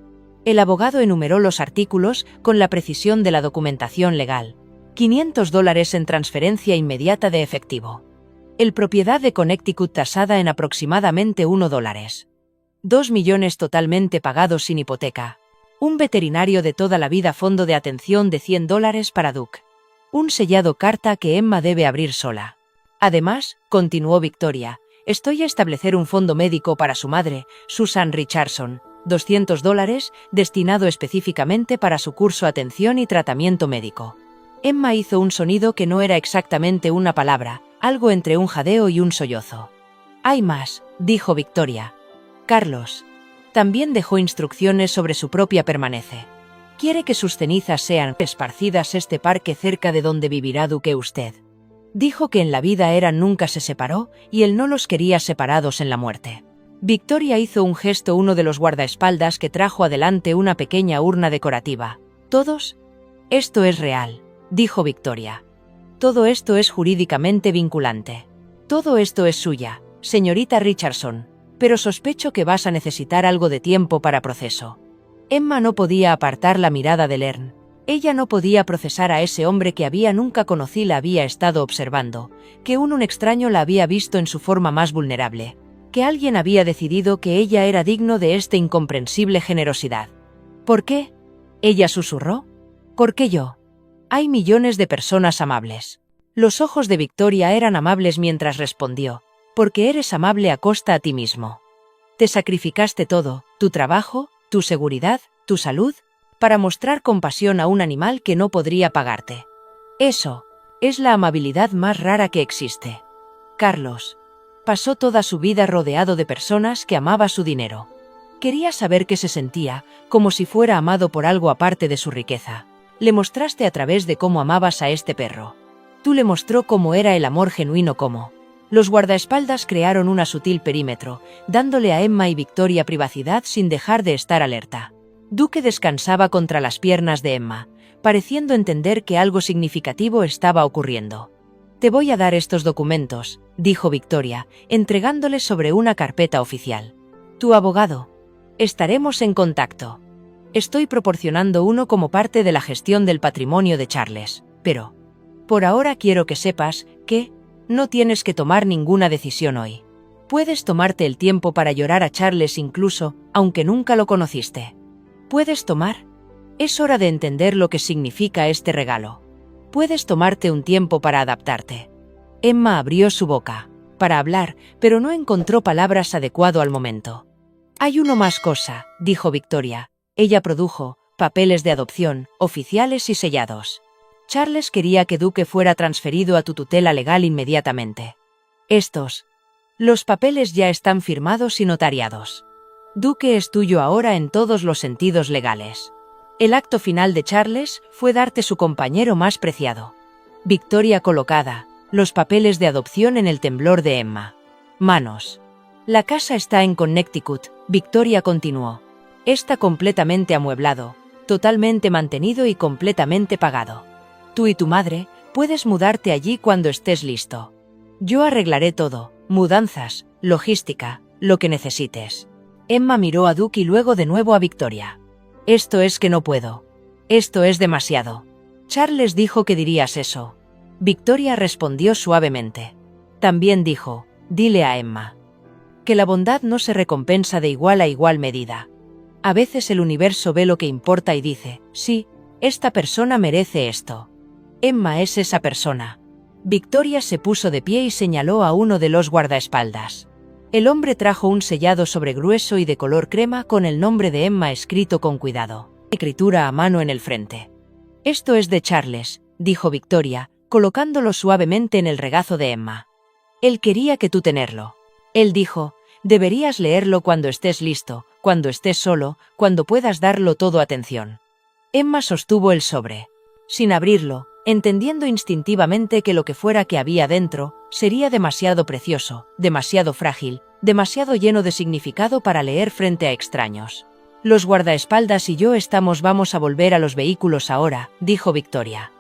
[SPEAKER 2] El abogado enumeró los artículos con la precisión de la documentación legal. $500 en transferencia inmediata de efectivo. El propiedad de Connecticut tasada en aproximadamente $1. 2 millones totalmente pagados sin hipoteca. Un veterinario de toda la vida fondo de atención de $100 para Duke. Un sellado carta que Emma debe abrir sola. Además, continuó Victoria, estoy a establecer un fondo médico para su madre, Susan Richardson, $200, destinado específicamente para su curso atención y tratamiento médico. Emma hizo un sonido que no era exactamente una palabra, algo entre un jadeo y un sollozo. Hay más, dijo Victoria. Carlos. También dejó instrucciones sobre su propia permanece. Quiere que sus cenizas sean esparcidas este parque cerca de donde vivirá Duque usted. Dijo que en la vida nunca se separó y él no los quería separados en la muerte. Victoria hizo un gesto uno de los guardaespaldas que trajo adelante una pequeña urna decorativa. ¿Todos? Esto es real, dijo Victoria. Todo esto es jurídicamente vinculante. Todo esto es suya, señorita Richardson, pero sospecho que vas a necesitar algo de tiempo para proceso. Emma no podía apartar la mirada de Lern. Ella no podía procesar a ese hombre que nunca conocí la había estado observando, que un extraño la había visto en su forma más vulnerable, que alguien había decidido que ella era digno de esta incomprensible generosidad. ¿Por qué? Ella susurró. ¿Por qué yo? Hay millones de personas amables. Los ojos de Victoria eran amables mientras respondió, porque eres amable a costa a ti mismo. Te sacrificaste todo, tu trabajo, tu seguridad, tu salud, para mostrar compasión a un animal que no podría pagarte. Eso es la amabilidad más rara que existe. Carlos pasó toda su vida rodeado de personas que amaba su dinero. Quería saber qué se sentía, como si fuera amado por algo aparte de su riqueza. Le mostraste a través de cómo amabas a este perro. Tú le mostró cómo era el amor genuino como. Los guardaespaldas crearon un sutil perímetro, dándole a Emma y Victoria privacidad sin dejar de estar alerta. Duque descansaba contra las piernas de Emma, pareciendo entender que algo significativo estaba ocurriendo. Te voy a dar estos documentos, dijo Victoria, entregándoles sobre una carpeta oficial. Tu abogado. Estaremos en contacto. Estoy proporcionando uno como parte de la gestión del patrimonio de Charles, pero por ahora quiero que sepas que no tienes que tomar ninguna decisión hoy. Puedes tomarte el tiempo para llorar a Charles incluso, aunque nunca lo conociste. ¿Puedes tomar? Es hora de entender lo que significa este regalo. Puedes tomarte un tiempo para adaptarte. Emma abrió su boca para hablar, pero no encontró palabras adecuado al momento. Hay uno más cosa, dijo Victoria. Ella produjo papeles de adopción, oficiales y sellados. Charles quería que Duque fuera transferido a tu tutela legal inmediatamente. Los papeles ya están firmados y notariados. Duque es tuyo ahora en todos los sentidos legales. El acto final de Charles fue darte su compañero más preciado. Victoria colocada, los papeles de adopción en el temblor de Emma. Manos. La casa está en Connecticut, Victoria continuó. Está completamente amueblado, totalmente mantenido y completamente pagado. Tú y tu madre puedes mudarte allí cuando estés listo. Yo arreglaré todo, mudanzas, logística, lo que necesites. Emma miró a Duke y luego de nuevo a Victoria. Esto es que no puedo. Esto es demasiado. Charles dijo que dirías eso. Victoria respondió suavemente. También dijo, dile a Emma que la bondad no se recompensa de igual a igual medida. A veces el universo ve lo que importa y dice, sí, esta persona merece esto. Emma es esa persona. Victoria se puso de pie y señaló a uno de los guardaespaldas. El hombre trajo un sellado sobregrueso y de color crema con el nombre de Emma escrito con cuidado. Escritura a mano en el frente. Esto es de Charles, dijo Victoria, colocándolo suavemente en el regazo de Emma. Él quería que tú tenerlo. Él dijo, deberías leerlo cuando estés listo, cuando estés solo, cuando puedas darlo todo atención. Emma sostuvo el sobre, sin abrirlo, entendiendo instintivamente que lo que fuera que había dentro sería demasiado precioso, demasiado frágil, demasiado lleno de significado para leer frente a extraños. Los guardaespaldas y yo vamos a volver a los vehículos ahora, dijo Victoria.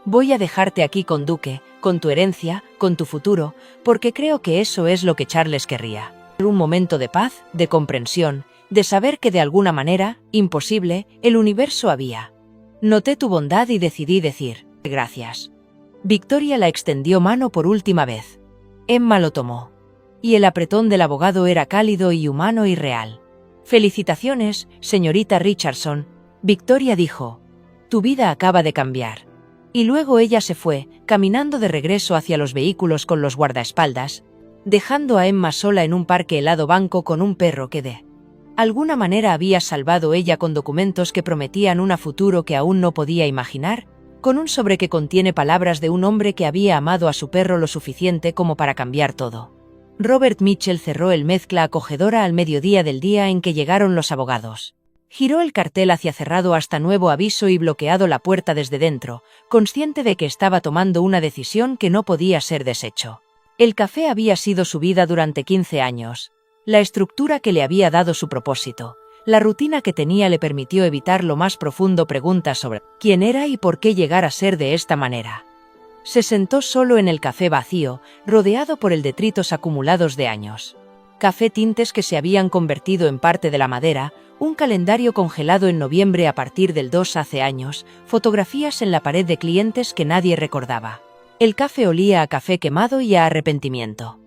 [SPEAKER 2] Voy a dejarte aquí con Duque, con tu herencia, con tu futuro, porque creo que eso es lo que Charles querría. Un momento de paz, de comprensión, de saber que de alguna manera, imposible, el universo había. Noté tu bondad y decidí decir, gracias. Victoria la extendió mano por última vez. Emma lo tomó. Y el apretón del abogado era cálido y humano y real. «Felicitaciones, señorita Richardson», Victoria dijo. «Tu vida acaba de cambiar». Y luego ella se fue, caminando de regreso hacia los vehículos con los guardaespaldas, dejando a Emma sola en un parque helado banco con un perro que de alguna manera había salvado ella con documentos que prometían un futuro que aún no podía imaginar, con un sobre que contiene palabras de un hombre que había amado a su perro lo suficiente como para cambiar todo. Robert Mitchell cerró el mezcla acogedora al mediodía del día en que llegaron los abogados. Giró el cartel hacia cerrado hasta nuevo aviso y bloqueado la puerta desde dentro, consciente de que estaba tomando una decisión que no podía ser deshecho. El café había sido su vida durante 15 años. La estructura que le había dado su propósito, la rutina que tenía le permitió evitar lo más profundo preguntas sobre quién era y por qué llegar a ser de esta manera. Se sentó solo en el café vacío, rodeado por el detritos acumulados de años. Café tintes que se habían convertido en parte de la madera, un calendario congelado en noviembre a partir del 2 hace años, fotografías en la pared de clientes que nadie recordaba. El café olía a café quemado y a arrepentimiento.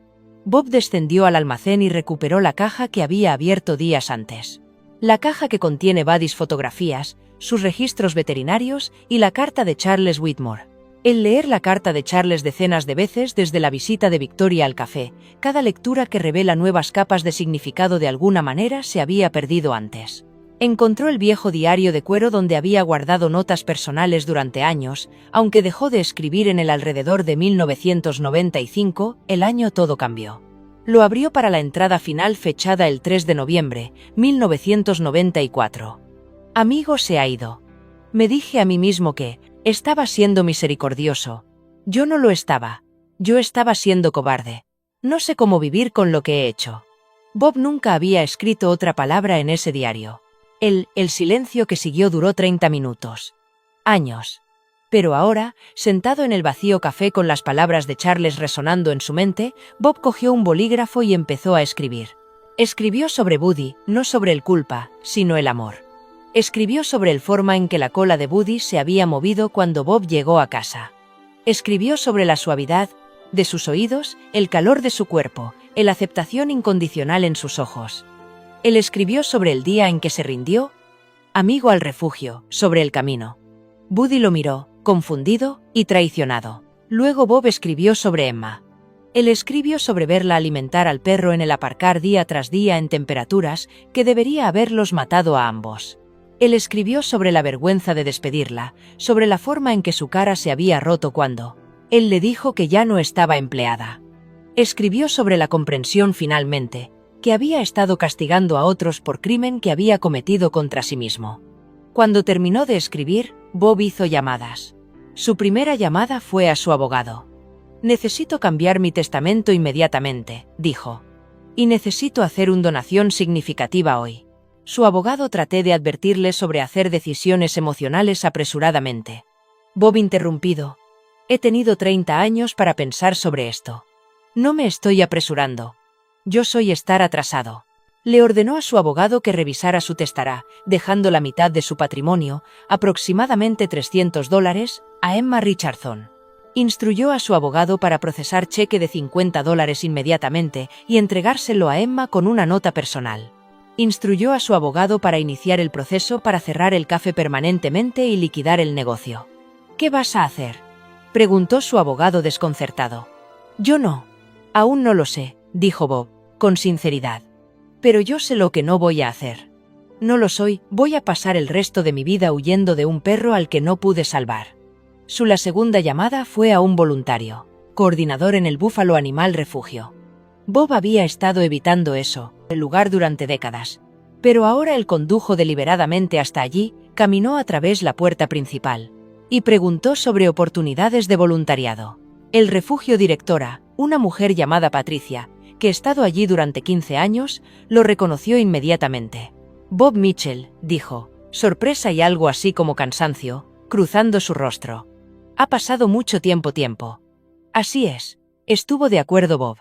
[SPEAKER 2] Bob descendió al almacén y recuperó la caja que había abierto días antes. La caja que contiene Buddy's fotografías, sus registros veterinarios y la carta de Charles Whitmore. El leer la carta de Charles decenas de veces desde la visita de Victoria al café, cada lectura que revela nuevas capas de significado de alguna manera se había perdido antes. Encontró el viejo diario de cuero donde había guardado notas personales durante años, aunque dejó de escribir en el alrededor de 1995, el año todo cambió. Lo abrió para la entrada final fechada el 3 de noviembre, 1994. Amigo se ha ido. Me dije a mí mismo que estaba siendo misericordioso. Yo no lo estaba. Yo estaba siendo cobarde. No sé cómo vivir con lo que he hecho. Bob nunca había escrito otra palabra en ese diario. El silencio que siguió duró 30 minutos. Años. Pero ahora, sentado en el vacío café con las palabras de Charles resonando en su mente, Bob cogió un bolígrafo y empezó a escribir. Escribió sobre Buddy, no sobre el culpa, sino el amor. Escribió sobre el forma en que la cola de Buddy se había movido cuando Bob llegó a casa. Escribió sobre la suavidad de sus oídos, el calor de su cuerpo, la aceptación incondicional en sus ojos. Él escribió sobre el día en que se rindió, amigo al refugio, sobre el camino. Buddy lo miró, confundido y traicionado. Luego Bob escribió sobre Emma. Él escribió sobre verla alimentar al perro en el aparcar día tras día en temperaturas que debería haberlos matado a ambos. Él escribió sobre la vergüenza de despedirla, sobre la forma en que su cara se había roto cuando él le dijo que ya no estaba empleada. Escribió sobre la comprensión finalmente, que había estado castigando a otros por crimen que había cometido contra sí mismo. Cuando terminó de escribir, Bob hizo llamadas. Su primera llamada fue a su abogado. «Necesito cambiar mi testamento inmediatamente», dijo. «Y necesito hacer una donación significativa hoy». Su abogado traté de advertirle sobre hacer decisiones emocionales apresuradamente. Bob interrumpido. «He tenido 30 años para pensar sobre esto. No me estoy apresurando. Yo soy estar atrasado». Le ordenó a su abogado que revisara su testamento, dejando la mitad de su patrimonio, aproximadamente $300, a Emma Richardson. Instruyó a su abogado para procesar cheque de $50 inmediatamente y entregárselo a Emma con una nota personal. Instruyó a su abogado para iniciar el proceso para cerrar el café permanentemente y liquidar el negocio. «¿Qué vas a hacer?», preguntó su abogado desconcertado. «Yo no. Aún no lo sé», dijo Bob, con sinceridad. «Pero yo sé lo que no voy a hacer. No lo soy, voy a pasar el resto de mi vida huyendo de un perro al que no pude salvar». La segunda llamada fue a un voluntario, coordinador en el Buffalo Animal Refugio. Bob había estado evitando el lugar durante décadas, pero ahora él condujo deliberadamente hasta allí, caminó a través la puerta principal y preguntó sobre oportunidades de voluntariado. El refugio directora, una mujer llamada Patricia, que ha estado allí durante 15 años, lo reconoció inmediatamente. «Bob Mitchell», dijo, sorpresa y algo así como cansancio, cruzando su rostro. «Ha pasado mucho tiempo». «Así es», estuvo de acuerdo Bob.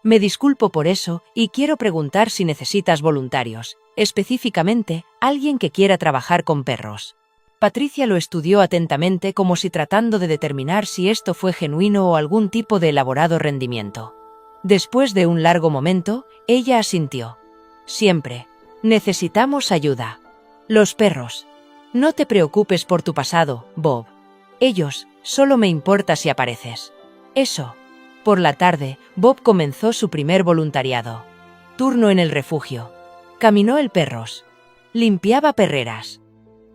[SPEAKER 2] Me disculpo por eso y quiero preguntar si necesitas voluntarios, específicamente, alguien que quiera trabajar con perros». Patricia lo estudió atentamente como si tratando de determinar si esto fue genuino o algún tipo de elaborado rendimiento. Después de un largo momento, ella asintió. Siempre. Necesitamos ayuda. Los perros. No te preocupes por tu pasado, Bob. Ellos, solo me importa si apareces. Eso. Por la tarde, Bob comenzó su primer voluntariado. Turno en el refugio. Caminó el perros. Limpiaba perreras.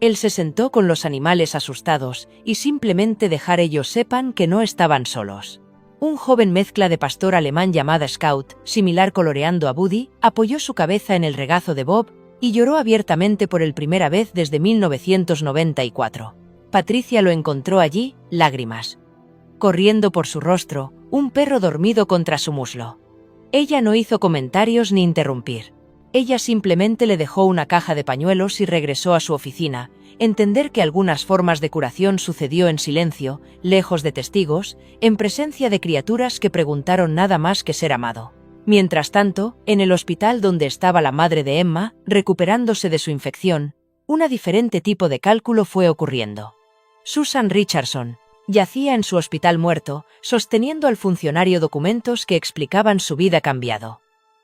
[SPEAKER 2] Él se sentó con los animales asustados y simplemente dejar ellos sepan que no estaban solos. Un joven mezcla de pastor alemán llamada Scout, similar coloreando a Buddy, apoyó su cabeza en el regazo de Bob y lloró abiertamente por primera vez desde 1994. Patricia lo encontró allí, lágrimas. Corriendo por su rostro, un perro dormido contra su muslo. Ella no hizo comentarios ni interrumpir. Ella simplemente le dejó una caja de pañuelos y regresó a su oficina, entender que algunas formas de curación sucedió en silencio, lejos de testigos, en presencia de criaturas que preguntaron nada más que ser amado. Mientras tanto, en el hospital donde estaba la madre de Emma, recuperándose de su infección, un diferente tipo de cálculo fue ocurriendo. Susan Richardson yacía en su hospital muerto, sosteniendo al funcionario documentos que explicaban su vida cambiado.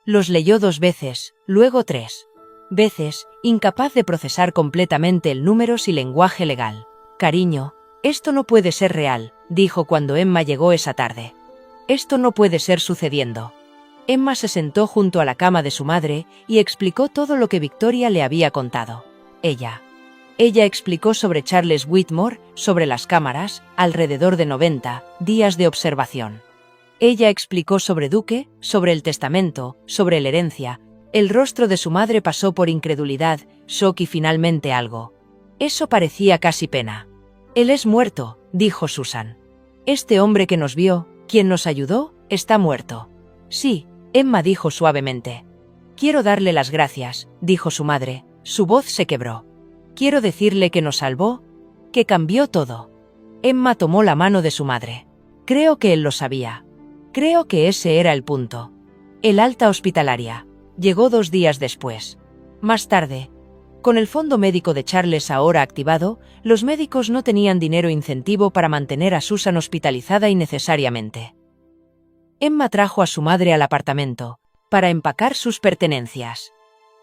[SPEAKER 2] Los leyó 2 veces, luego 3 veces, incapaz de procesar completamente el números y lenguaje legal. Cariño, esto no puede ser real, dijo cuando Emma llegó esa tarde. Esto no puede ser sucediendo. Emma se sentó junto a la cama de su madre y explicó todo lo que Victoria le había contado. Ella explicó sobre Charles Whitmore, sobre las cámaras, alrededor de 90 días de observación. Ella explicó sobre Duke, sobre el testamento, sobre la herencia. El rostro de su madre pasó por incredulidad, shock y finalmente algo. Eso parecía casi pena. Él es muerto, dijo Susan. Este hombre que nos vio, quien nos ayudó, está muerto. Sí, Emma dijo suavemente. Quiero darle las gracias, dijo su madre. Su voz se quebró. Quiero decirle que nos salvó, que cambió todo. Emma tomó la mano de su madre. Creo que él lo sabía. Creo que ese era el punto. El alta hospitalaria. Llegó 2 días después. Más tarde. Con el fondo médico de Charles ahora activado, los médicos no tenían dinero incentivo para mantener a Susan hospitalizada innecesariamente. Emma trajo a su madre al apartamento, para empacar sus pertenencias.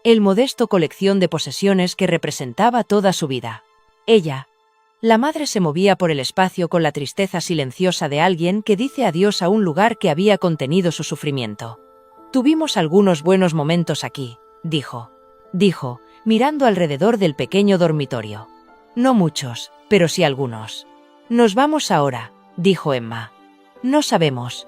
[SPEAKER 2] El modesto colección de posesiones que representaba toda su vida. Ella. La madre se movía por el espacio con la tristeza silenciosa de alguien que dice adiós a un lugar que había contenido su sufrimiento. Tuvimos algunos buenos momentos aquí, dijo, mirando alrededor del pequeño dormitorio. No muchos, pero sí algunos. Nos vamos ahora, dijo Emma. No sabemos.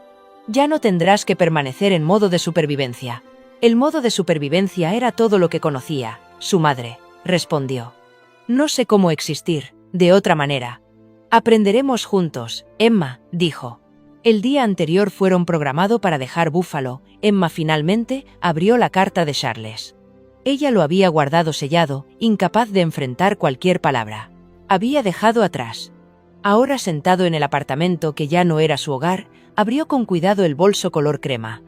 [SPEAKER 2] Ya no tendrás que permanecer en modo de supervivencia. El modo de supervivencia era todo lo que conocía, su madre, respondió. No sé cómo existir, de otra manera. Aprenderemos juntos, Emma, dijo. El día anterior fueron programado para dejar Búfalo. Emma finalmente abrió la carta de Charles. Ella lo había guardado sellado, incapaz de enfrentar cualquier palabra. Había dejado atrás. Ahora sentado en el apartamento que ya no era su hogar, abrió con cuidado el bolso color crema.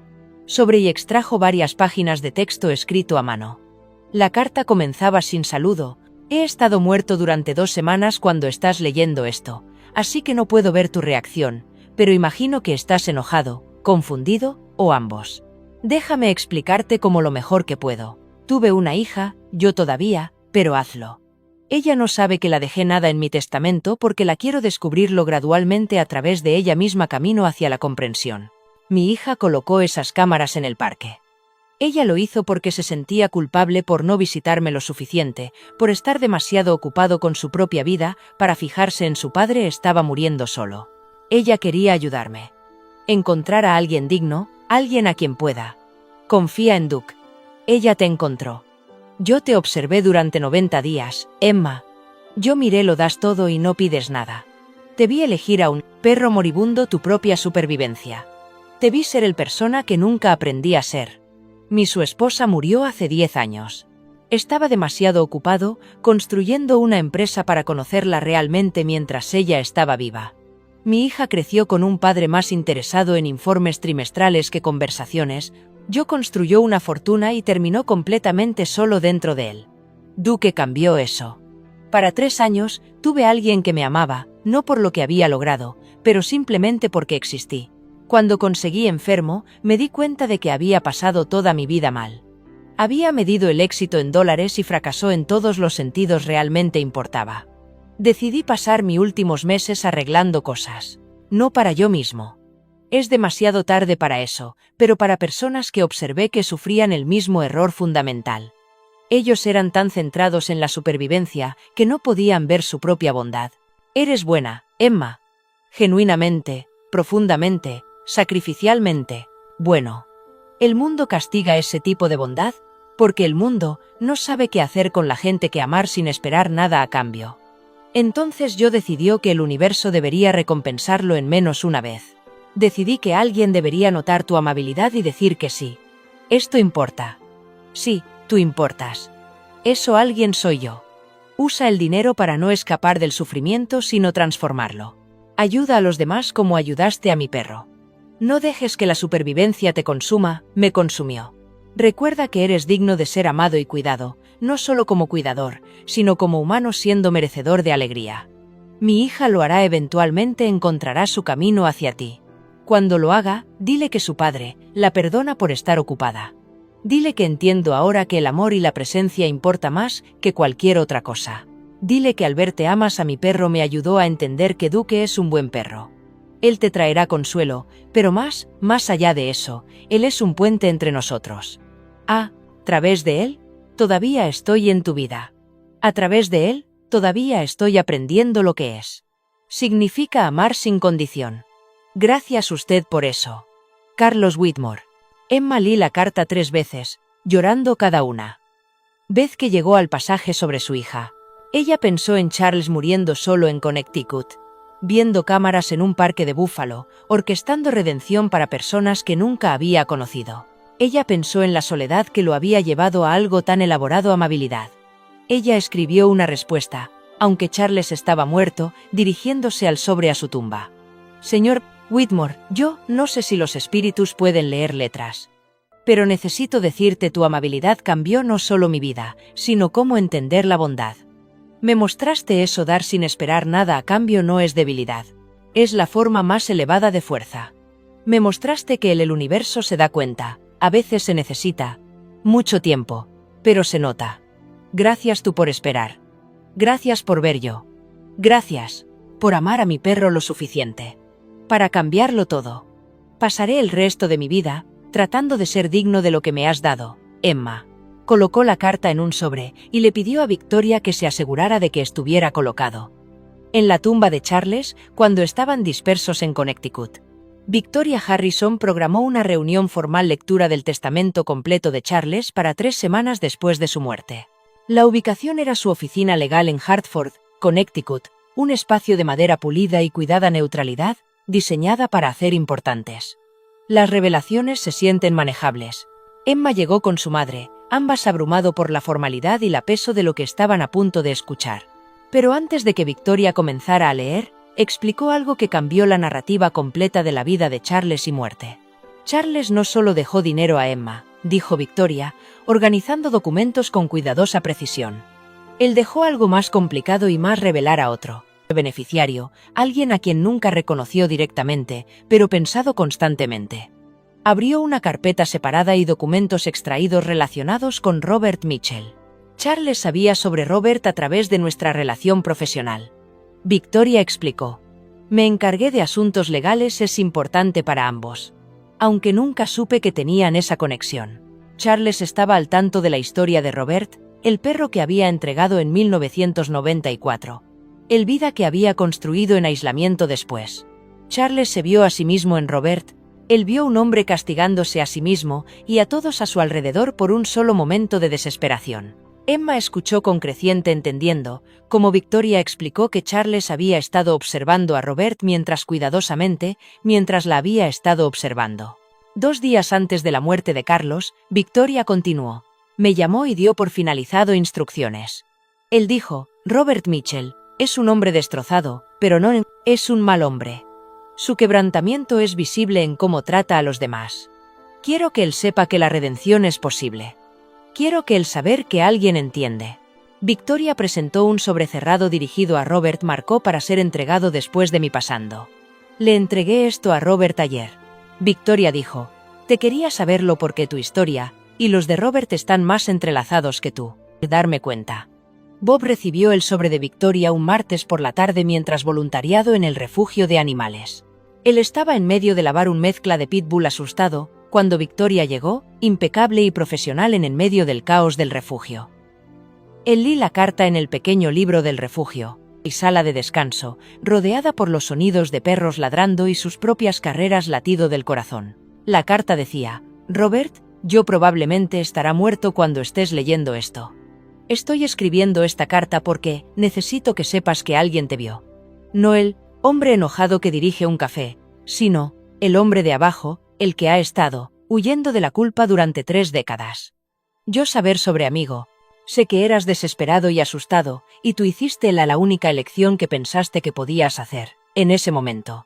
[SPEAKER 2] Sobre y extrajo varias páginas de texto escrito a mano. La carta comenzaba sin saludo. He estado muerto durante 2 semanas cuando estás leyendo esto, así que no puedo ver tu reacción, pero imagino que estás enojado, confundido, o ambos. Déjame explicarte como lo mejor que puedo. Tuve una hija, yo todavía, pero hazlo. Ella no sabe que la dejé nada en mi testamento porque la quiero descubrirlo gradualmente a través de ella misma camino hacia la comprensión. Mi hija colocó esas cámaras en el parque. Ella lo hizo porque se sentía culpable por no visitarme lo suficiente, por estar demasiado ocupado con su propia vida, para fijarse en su padre estaba muriendo solo. Ella quería ayudarme. Encontrar a alguien digno, alguien a quien pueda. Confía en Duke. Ella te encontró. Yo te observé durante 90 días, Emma. Yo miré lo das todo y no pides nada. Te vi elegir a un perro moribundo tu propia supervivencia. Te vi ser el persona que nunca aprendí a ser. Su esposa murió hace 10 años. Estaba demasiado ocupado construyendo una empresa para conocerla realmente mientras ella estaba viva. Mi hija creció con un padre más interesado en informes trimestrales que conversaciones. Yo construyó una fortuna y terminó completamente solo dentro de él. Duke cambió eso. Para 3 años, tuve a alguien que me amaba, no por lo que había logrado, pero simplemente porque existí. Cuando conseguí enfermo, me di cuenta de que había pasado toda mi vida mal. Había medido el éxito en dólares y fracasó en todos los sentidos realmente importaba. Decidí pasar mis últimos meses arreglando cosas. No para yo mismo. Es demasiado tarde para eso, pero para personas que observé que sufrían el mismo error fundamental. Ellos eran tan centrados en la supervivencia que no podían ver su propia bondad. Eres buena, Emma. Genuinamente, profundamente, sacrificialmente, bueno. ¿El mundo castiga ese tipo de bondad? Porque el mundo no sabe qué hacer con la gente que amar sin esperar nada a cambio. Entonces yo decidió que el universo debería recompensarlo en menos una vez. Decidí que alguien debería notar tu amabilidad y decir que sí. Esto importa. Sí, tú importas. Eso alguien soy yo. Usa el dinero para no escapar del sufrimiento sino transformarlo. Ayuda a los demás como ayudaste a mi perro. No dejes que la supervivencia te consuma, me consumió. Recuerda que eres digno de ser amado y cuidado, no solo como cuidador, sino como humano siendo merecedor de alegría. Mi hija lo hará eventualmente, encontrará su camino hacia ti. Cuando lo haga, dile que su padre la perdona por estar ocupada. Dile que entiendo ahora que el amor y la presencia importa más que cualquier otra cosa. Dile que al verte amas a mi perro me ayudó a entender que Duque es un buen perro. Él te traerá consuelo, pero más allá de eso, él es un puente entre nosotros. A través de él, todavía estoy en tu vida. A través de él, todavía estoy aprendiendo lo que es. Significa amar sin condición. Gracias usted por eso. Carlos Whitmore. Emma lee la carta 3 veces, llorando cada una. Vez que llegó al pasaje sobre su hija. Ella pensó en Charles muriendo solo en Connecticut, viendo cámaras en un parque de Búfalo, orquestando redención para personas que nunca había conocido. Ella pensó en la soledad que lo había llevado a algo tan elaborado, amabilidad. Ella escribió una respuesta, aunque Charles estaba muerto, dirigiéndose al sobre a su tumba. Señor Whitmore, yo no sé si los espíritus pueden leer letras. Pero necesito decirte, tu amabilidad cambió no solo mi vida, sino cómo entender la bondad. Me mostraste eso, dar sin esperar nada a cambio no es debilidad. Es la forma más elevada de fuerza. Me mostraste que el universo se da cuenta, a veces se necesita mucho tiempo, pero se nota. Gracias tú por esperar. Gracias por ver yo. Gracias por amar a mi perro lo suficiente para cambiarlo todo. Pasaré el resto de mi vida tratando de ser digno de lo que me has dado, Emma. Colocó la carta en un sobre y le pidió a Victoria que se asegurara de que estuviera colocado en la tumba de Charles cuando estaban dispersos en Connecticut. Victoria Harrison programó una reunión formal lectura del testamento completo de Charles para 3 semanas después de su muerte. La ubicación era su oficina legal en Hartford, Connecticut, un espacio de madera pulida y cuidada neutralidad, diseñada para hacer importantes. Las revelaciones se sienten manejables. Emma llegó con su madre, ambas abrumado por la formalidad y la peso de lo que estaban a punto de escuchar. Pero antes de que Victoria comenzara a leer, explicó algo que cambió la narrativa completa de la vida de Charles y muerte. Charles no solo dejó dinero a Emma, dijo Victoria, organizando documentos con cuidadosa precisión. Él dejó algo más complicado y más revelar a otro beneficiario, alguien a quien nunca reconoció directamente, pero pensado constantemente. Abrió una carpeta separada y documentos extraídos relacionados con Robert Mitchell. Charles sabía sobre Robert a través de nuestra relación profesional. Victoria explicó. Me encargué de asuntos legales, es importante para ambos. Aunque nunca supe que tenían esa conexión. Charles estaba al tanto de la historia de Robert, el perro que había entregado en 1994. El vida que había construido en aislamiento después. Charles se vio a sí mismo en Robert. Él vio un hombre castigándose a sí mismo y a todos a su alrededor por un solo momento de desesperación. Emma escuchó con creciente entendiendo, como Victoria explicó que Charles había estado observando a Robert mientras la había estado observando. 2 días antes de la muerte de Carlos, Victoria continuó. Me llamó y dio por finalizado instrucciones. Él dijo, Robert Mitchell, es un hombre destrozado, pero no es un mal hombre. Su quebrantamiento es visible en cómo trata a los demás. Quiero que él sepa que la redención es posible. Quiero que él saber que alguien entiende. Victoria presentó un sobrecerrado dirigido a Robert Marcó para ser entregado después de mi pasando. Le entregué esto a Robert ayer. Victoria dijo, te quería saberlo porque tu historia y los de Robert están más entrelazados que tú. Darme cuenta. Bob recibió el sobre de Victoria un martes por la tarde mientras voluntariado en el refugio de animales. Él estaba en medio de lavar un mezcla de pitbull asustado, cuando Victoria llegó, impecable y profesional en medio del caos del refugio. Él lee la carta en el pequeño libro del refugio, y sala de descanso, rodeada por los sonidos de perros ladrando y sus propias carreras latido del corazón. La carta decía, Robert, yo probablemente estará muerto cuando estés leyendo esto. Estoy escribiendo esta carta porque necesito que sepas que alguien te vio. No el hombre enojado que dirige un café, sino el hombre de abajo, el que ha estado huyendo de la culpa durante 3 décadas. Yo saber sobre amigo. Sé que eras desesperado y asustado, y tú hiciste la única elección que pensaste que podías hacer, en ese momento.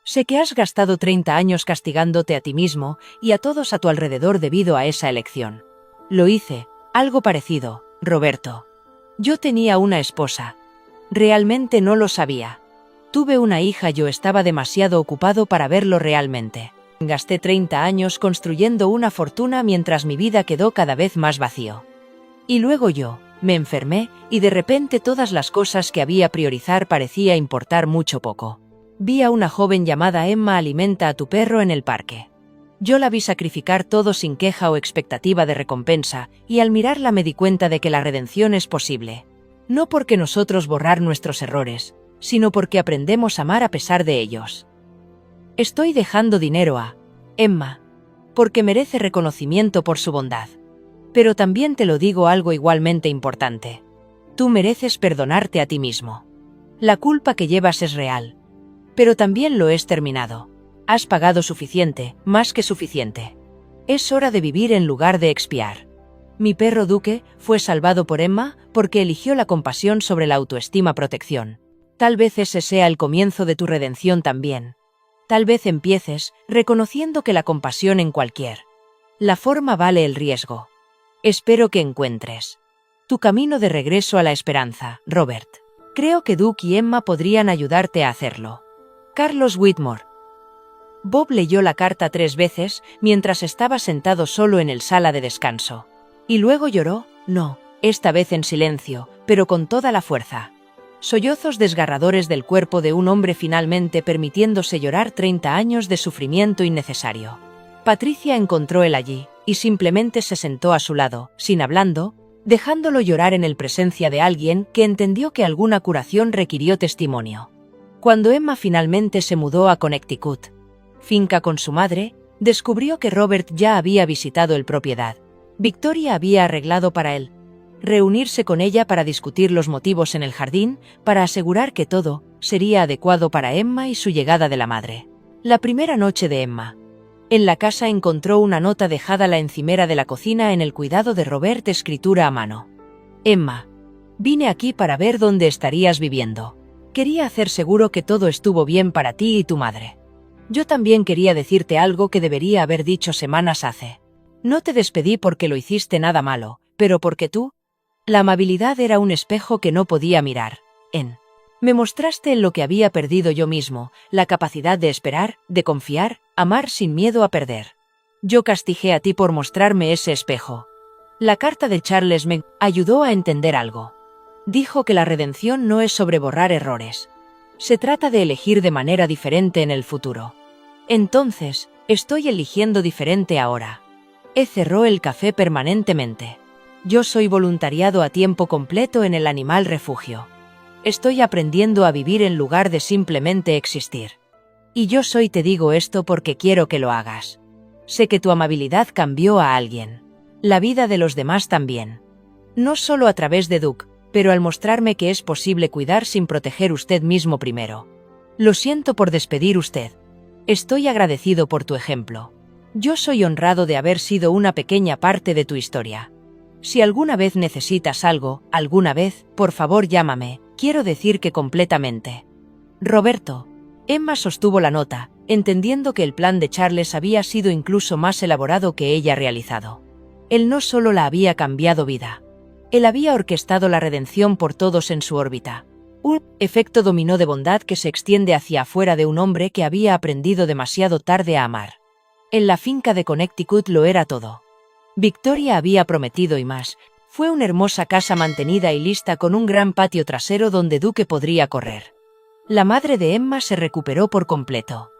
[SPEAKER 2] Sé que has gastado 30 años castigándote a ti mismo y a todos a tu alrededor debido a esa elección. Lo hice, algo parecido, Roberto. Yo tenía una esposa. Realmente no lo sabía. Tuve una hija, yo estaba demasiado ocupado para verlo realmente. Gasté 30 años construyendo una fortuna mientras mi vida quedó cada vez más vacío. Y luego yo, me enfermé, y de repente todas las cosas que había priorizar parecía importar mucho poco. Vi a una joven llamada Emma alimenta a tu perro en el parque. Yo la vi sacrificar todo sin queja o expectativa de recompensa, y al mirarla me di cuenta de que la redención es posible. No porque nosotros borrar nuestros errores, sino porque aprendemos a amar a pesar de ellos. Estoy dejando dinero a Emma, porque merece reconocimiento por su bondad. Pero también te lo digo algo igualmente importante. Tú mereces perdonarte a ti mismo. La culpa que llevas es real. Pero también lo es terminado. Has pagado suficiente, más que suficiente. Es hora de vivir en lugar de expiar. Mi perro Duque fue salvado por Emma porque eligió la compasión sobre la autoestima protección. Tal vez ese sea el comienzo de tu redención también. Tal vez empieces reconociendo que la compasión en cualquier la forma vale el riesgo. Espero que encuentres tu camino de regreso a la esperanza, Robert. Creo que Duke y Emma podrían ayudarte a hacerlo. Carlos Whitmore. Bob leyó la carta 3 veces mientras estaba sentado solo en el sala de descanso. Y luego lloró, no, esta vez en silencio, pero con toda la fuerza. Sollozos desgarradores del cuerpo de un hombre finalmente permitiéndose llorar 30 años de sufrimiento innecesario. Patricia encontró él allí, y simplemente se sentó a su lado, sin hablando, dejándolo llorar en el presencia de alguien que entendió que alguna curación requirió testimonio. Cuando Emma finalmente se mudó a Connecticut, finca con su madre, descubrió que Robert ya había visitado el propiedad. Victoria había arreglado para él reunirse con ella para discutir los motivos en el jardín, para asegurar que todo sería adecuado para Emma y su llegada de la madre. La primera noche de Emma en la casa encontró una nota dejada la encimera de la cocina en el cuidado de Robert, escritura a mano. Emma, vine aquí para ver dónde estarías viviendo. Quería hacer seguro que todo estuvo bien para ti y tu madre. Yo también quería decirte algo que debería haber dicho semanas hace. No te despedí porque lo hiciste nada malo, pero porque tú. La amabilidad era un espejo que no podía mirar. Me mostraste en lo que había perdido yo mismo, la capacidad de esperar, de confiar, amar sin miedo a perder. Yo castigué a ti por mostrarme ese espejo. La carta de Charles me ayudó a entender algo. Dijo que la redención no es sobre borrar errores. Se trata de elegir de manera diferente en el futuro. Entonces, estoy eligiendo diferente ahora. Cerró el café permanentemente. Yo soy voluntariado a tiempo completo en el animal refugio. Estoy aprendiendo a vivir en lugar de simplemente existir. Y yo te digo esto porque quiero que lo hagas. Sé que tu amabilidad cambió a alguien. La vida de los demás también. No solo a través de Duke, pero al mostrarme que es posible cuidar sin proteger usted mismo primero. Lo siento por despedir usted. Estoy agradecido por tu ejemplo. Yo soy honrado de haber sido una pequeña parte de tu historia. Si alguna vez necesitas algo, alguna vez, por favor llámame. Quiero decir que completamente. Roberto. Emma sostuvo la nota, entendiendo que el plan de Charles había sido incluso más elaborado que ella realizado. Él no solo la había cambiado vida. Él había orquestado la redención por todos en su órbita. Un efecto dominó de bondad que se extiende hacia afuera de un hombre que había aprendido demasiado tarde a amar. En la finca de Connecticut lo era todo. Victoria había prometido y más. Fue una hermosa casa mantenida y lista con un gran patio trasero donde Duke podría correr. La madre de Emma se recuperó por completo.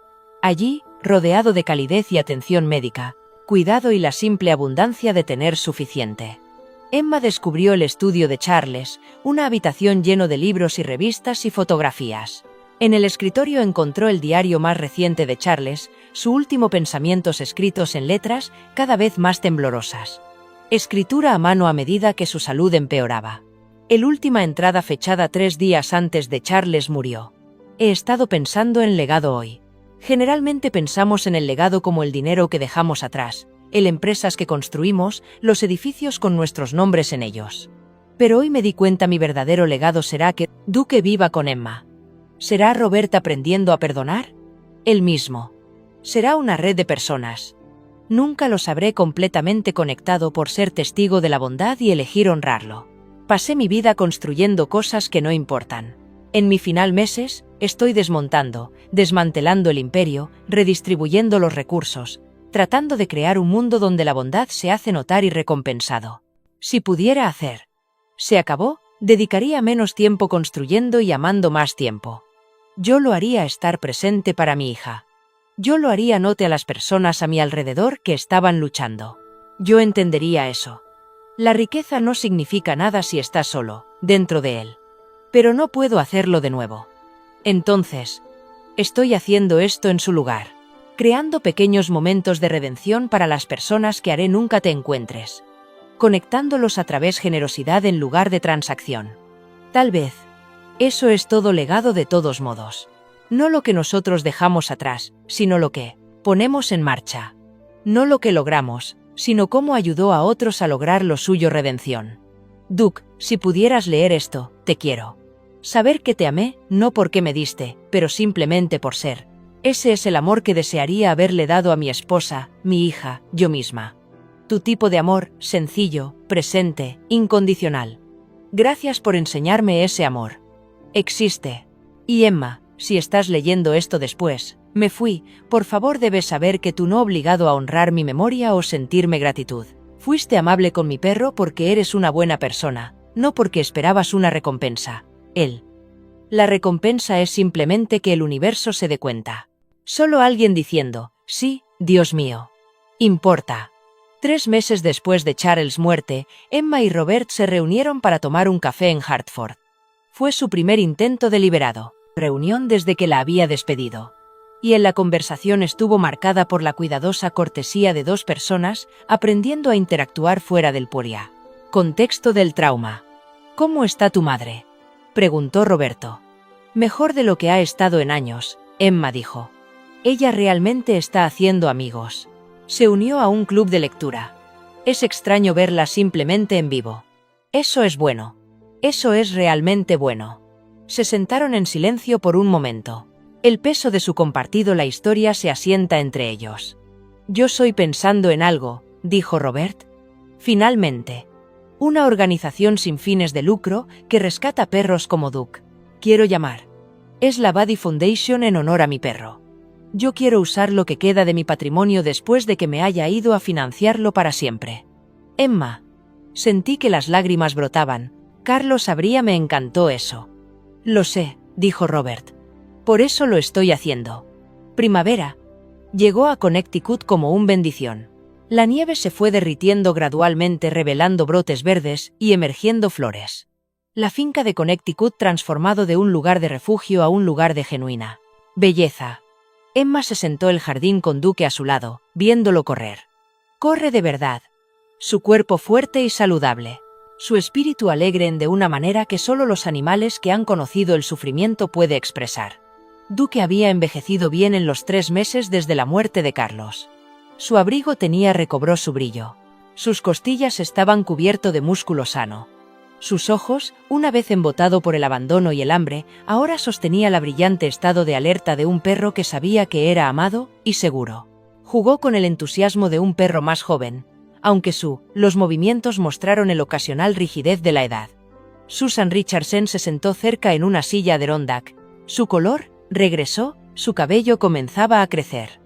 [SPEAKER 2] Allí, rodeado de calidez y atención médica, cuidado y la simple abundancia de tener suficiente. Emma descubrió el estudio de Charles, una habitación lleno de libros y revistas y fotografías. En el escritorio encontró el diario más reciente de Charles, su último pensamientos escritos en letras cada vez más temblorosas. Escritura a mano a medida que su salud empeoraba. El última entrada fechada 3 días antes de Charles murió. He estado pensando en legado hoy. Generalmente pensamos en el legado como el dinero que dejamos atrás, el empresas que construimos, los edificios con nuestros nombres en ellos. Pero hoy me di cuenta mi verdadero legado será que Duke viva con Emma. ¿Será Robert aprendiendo a perdonar? Él mismo. Será una red de personas. Nunca lo sabré completamente conectado por ser testigo de la bondad y elegir honrarlo. Pasé mi vida construyendo cosas que no importan. En mi final meses, estoy desmantelando el imperio, redistribuyendo los recursos, tratando de crear un mundo donde la bondad se hace notar y recompensado. Si pudiera hacer. Se acabó, dedicaría menos tiempo construyendo y amando más tiempo. Yo lo haría estar presente para mi hija. Yo lo haría note a las personas a mi alrededor que estaban luchando. Yo entendería eso. La riqueza no significa nada si estás solo, dentro de él. Pero no puedo hacerlo de nuevo. Entonces, estoy haciendo esto en su lugar, creando pequeños momentos de redención para las personas que haré nunca te encuentres, conectándolos a través generosidad en lugar de transacción. Tal vez, eso es todo legado de todos modos. No lo que nosotros dejamos atrás, sino lo que ponemos en marcha. No lo que logramos, sino cómo ayudó a otros a lograr lo suyo redención. Duke, si pudieras leer esto, te quiero. Saber que te amé, no porque me diste, pero simplemente por ser. Ese es el amor que desearía haberle dado a mi esposa, mi hija, yo misma. Tu tipo de amor, sencillo, presente, incondicional. Gracias por enseñarme ese amor. Existe. Y Emma, si estás leyendo esto después, me fui, por favor debes saber que tú no obligado a honrar mi memoria o sentirme gratitud. Fuiste amable con mi perro porque eres una buena persona, no porque esperabas una recompensa. Él. La recompensa es simplemente que el universo se dé cuenta. Solo alguien diciendo, sí, Dios mío. Importa. 3 meses después de Charles' muerte, Emma y Robert se reunieron para tomar un café en Hartford. Fue su primer intento deliberado, reunión desde que la había despedido. Y en la conversación estuvo marcada por la cuidadosa cortesía de 2 personas, aprendiendo a interactuar fuera del puria. Contexto del trauma. ¿Cómo está tu madre?, preguntó Roberto. Mejor de lo que ha estado en años, Emma dijo. Ella realmente está haciendo amigos. Se unió a un club de lectura. Es extraño verla simplemente en vivo. Eso es bueno. Eso es realmente bueno. Se sentaron en silencio por un momento. El peso de su compartido la historia se asienta entre ellos. Yo estoy pensando en algo, dijo Robert. Finalmente. Una organización sin fines de lucro que rescata perros como Duke. Quiero llamar. Es la Buddy Foundation en honor a mi perro. Yo quiero usar lo que queda de mi patrimonio después de que me haya ido a financiarlo para siempre. Emma. Sentí que las lágrimas brotaban. Carlos me encantó eso. Lo sé, dijo Robert. Por eso lo estoy haciendo. Primavera. Llegó a Connecticut como un bendición. La nieve se fue derritiendo gradualmente revelando brotes verdes y emergiendo flores. La finca de Connecticut transformado de un lugar de refugio a un lugar de genuina belleza. Emma se sentó en el jardín con Duke a su lado, viéndolo correr. Corre de verdad. Su cuerpo fuerte y saludable. Su espíritu alegre de una manera que solo los animales que han conocido el sufrimiento puede expresar. Duke había envejecido bien en los 3 meses desde la muerte de Carlos. Su abrigo recobró su brillo. Sus costillas estaban cubierto de músculo sano. Sus ojos, una vez embotado por el abandono y el hambre, ahora sostenía la brillante estado de alerta de un perro que sabía que era amado y seguro. Jugó con el entusiasmo de un perro más joven, aunque los movimientos mostraron el ocasional rigidez de la edad. Susan Richardson se sentó cerca en una silla Adirondack. Su color regresó, su cabello comenzaba a crecer.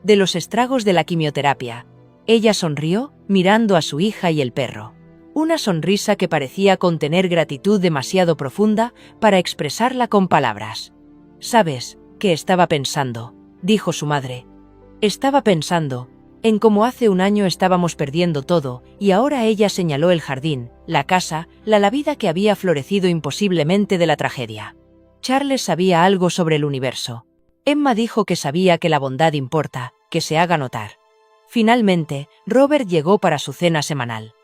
[SPEAKER 2] De los estragos de la quimioterapia. Ella sonrió, mirando a su hija y el perro. Una sonrisa que parecía contener gratitud demasiado profunda para expresarla con palabras. «¿Sabes qué estaba pensando?», dijo su madre. «Estaba pensando en cómo hace un año estábamos perdiendo todo, y ahora», ella señaló el jardín, la casa, la vida que había florecido imposiblemente de la tragedia. Charles sabía algo sobre el universo. Emma dijo que sabía que la bondad importa, que se haga notar. Finalmente, Robert llegó para su cena semanal.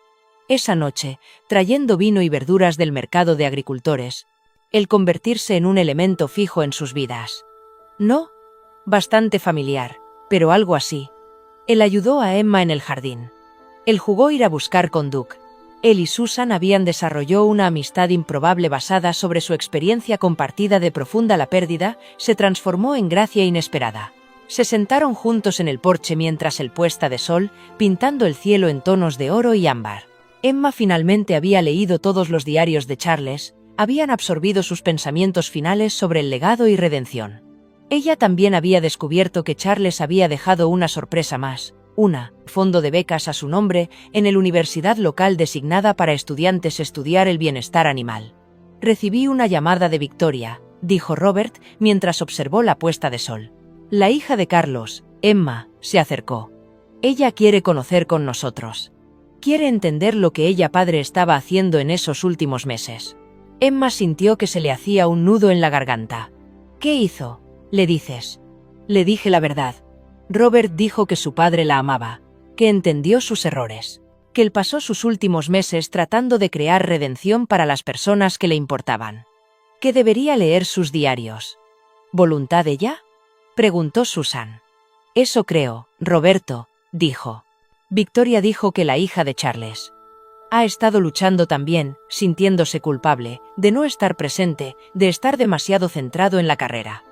[SPEAKER 2] Esa noche, trayendo vino y verduras del mercado de agricultores, el convertirse en un elemento fijo en sus vidas. No, bastante familiar, pero algo así. Él ayudó a Emma en el jardín. Él jugó ir a buscar con Duke. Él y Susan habían desarrollado una amistad improbable basada sobre su experiencia compartida de profunda la pérdida, se transformó en gracia inesperada. Se sentaron juntos en el porche mientras el puesta de sol, pintando el cielo en tonos de oro y ámbar. Emma finalmente había leído todos los diarios de Charles, habían absorbido sus pensamientos finales sobre el legado y redención. Ella también había descubierto que Charles había dejado una sorpresa más, fondo de becas a su nombre, en la universidad local designada para estudiantes estudiar el bienestar animal. «Recibí una llamada de Victoria», dijo Robert mientras observó la puesta de sol. La hija de Carlos, Emma, se acercó. «Ella quiere conocer con nosotros. Quiere entender lo que ella padre estaba haciendo en esos últimos meses». Emma sintió que se le hacía un nudo en la garganta. «¿Qué hizo? ¿Le dices?» «Le dije la verdad». Robert dijo que su padre la amaba, que entendió sus errores, que él pasó sus últimos meses tratando de crear redención para las personas que le importaban, que debería leer sus diarios. «¿Voluntad de ella?», preguntó Susan. «Eso creo, Roberto», dijo. Victoria dijo que la hija de Charles ha estado luchando también, sintiéndose culpable, de no estar presente, de estar demasiado centrado en la carrera.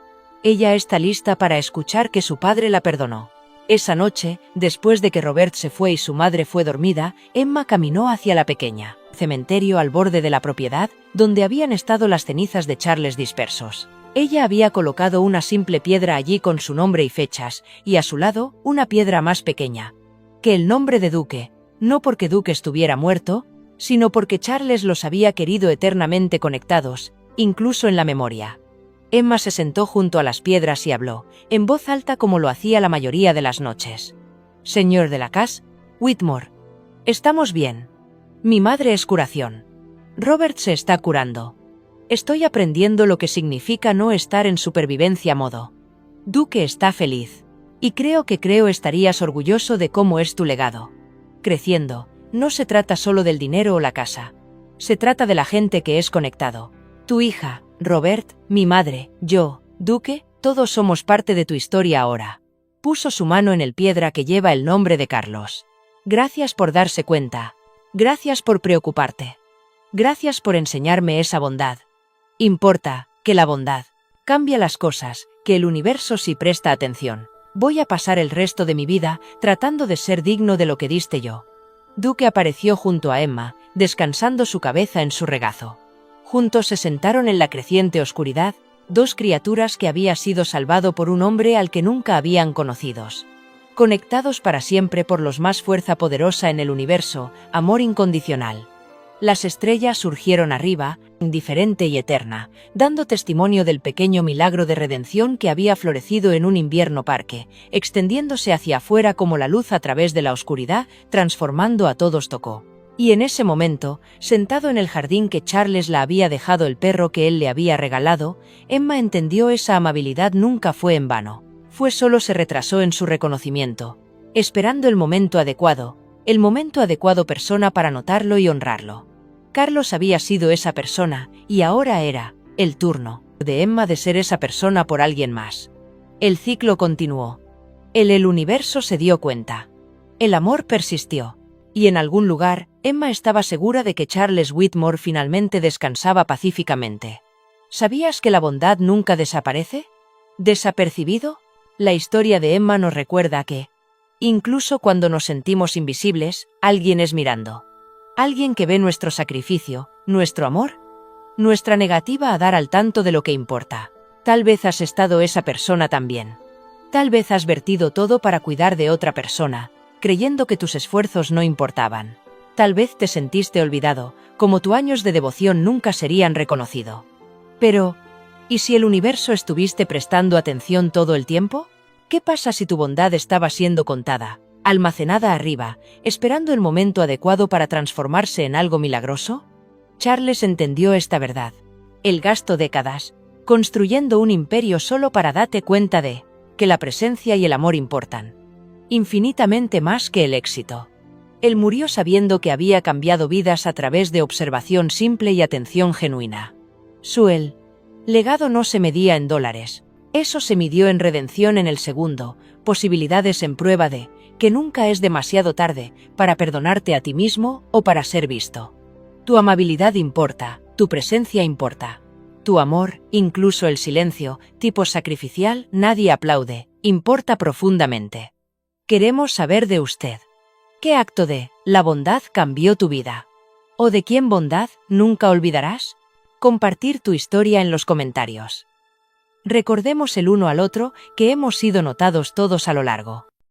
[SPEAKER 2] Ella está lista para escuchar que su padre la perdonó. Esa noche, después de que Robert se fue y su madre fue dormida, Emma caminó hacia la pequeña cementerio al borde de la propiedad, donde habían estado las cenizas de Charles dispersos. Ella había colocado una simple piedra allí con su nombre y fechas, y a su lado, una piedra más pequeña, que el nombre de Duke, no porque Duke estuviera muerto, sino porque Charles los había querido eternamente conectados, incluso en la memoria. Emma se sentó junto a las piedras y habló, en voz alta como lo hacía la mayoría de las noches. «Señor de la Casa, Whitmore, estamos bien. Mi madre es curación. Robert se está curando. Estoy aprendiendo lo que significa no estar en supervivencia modo. Duke está feliz. Y creo estarías orgulloso de cómo es tu legado. Creciendo, no se trata solo del dinero o la casa. Se trata de la gente que es conectado. Tu hija, Robert, mi madre, yo, Duke, todos somos parte de tu historia ahora». Puso su mano en el piedra que lleva el nombre de Carlos. «Gracias por darse cuenta. Gracias por preocuparte. Gracias por enseñarme esa bondad. Importa que la bondad cambia las cosas, que el universo sí presta atención. Voy a pasar el resto de mi vida tratando de ser digno de lo que diste yo». Duke apareció junto a Emma, descansando su cabeza en su regazo. Juntos se sentaron en la creciente oscuridad, dos criaturas que había sido salvado por un hombre al que nunca habían conocidos. Conectados para siempre por los más fuerza poderosa en el universo, amor incondicional. Las estrellas surgieron arriba, indiferente y eterna, dando testimonio del pequeño milagro de redención que había florecido en un invierno parque, extendiéndose hacia afuera como la luz a través de la oscuridad, transformando a todos tocó. Y en ese momento, sentado en el jardín que Charles la había dejado el perro que él le había regalado, Emma entendió esa amabilidad nunca fue en vano. Solo se retrasó en su reconocimiento, esperando el momento adecuado persona para notarlo y honrarlo. Carlos había sido esa persona, y ahora era el turno de Emma de ser esa persona por alguien más. El ciclo continuó. El universo se dio cuenta. El amor persistió. Y en algún lugar, Emma estaba segura de que Charles Whitmore finalmente descansaba pacíficamente. ¿Sabías que la bondad nunca desaparece? ¿Desapercibido? La historia de Emma nos recuerda que Incluso cuando nos sentimos invisibles, alguien es mirando. Alguien que ve nuestro sacrificio, nuestro amor, nuestra negativa a dar al tanto de lo que importa. Tal vez has estado esa persona también. Tal vez has vertido todo para cuidar de otra persona, creyendo que tus esfuerzos no importaban. Tal vez te sentiste olvidado, como tus años de devoción nunca serían reconocidos. Pero, ¿y si el universo estuviste prestando atención todo el tiempo? ¿Qué pasa si tu bondad estaba siendo contada, almacenada arriba, esperando el momento adecuado para transformarse en algo milagroso? Charles entendió esta verdad. Él gastó décadas construyendo un imperio solo para darte cuenta de que la presencia y el amor importan infinitamente más que el éxito. Él murió sabiendo que había cambiado vidas a través de observación simple y atención genuina. Su legado no se medía en dólares. Eso se midió en redención en el segundo, posibilidades en prueba de que nunca es demasiado tarde para perdonarte a ti mismo o para ser visto. Tu amabilidad importa, tu presencia importa. Tu amor, incluso el silencio, tipo sacrificial, nadie aplaude, importa profundamente. Queremos saber de usted. ¿Qué acto de la bondad cambió tu vida? ¿O de quién bondad nunca olvidarás? Compartir tu historia en los comentarios. Recordemos el uno al otro que hemos sido notados todos a lo largo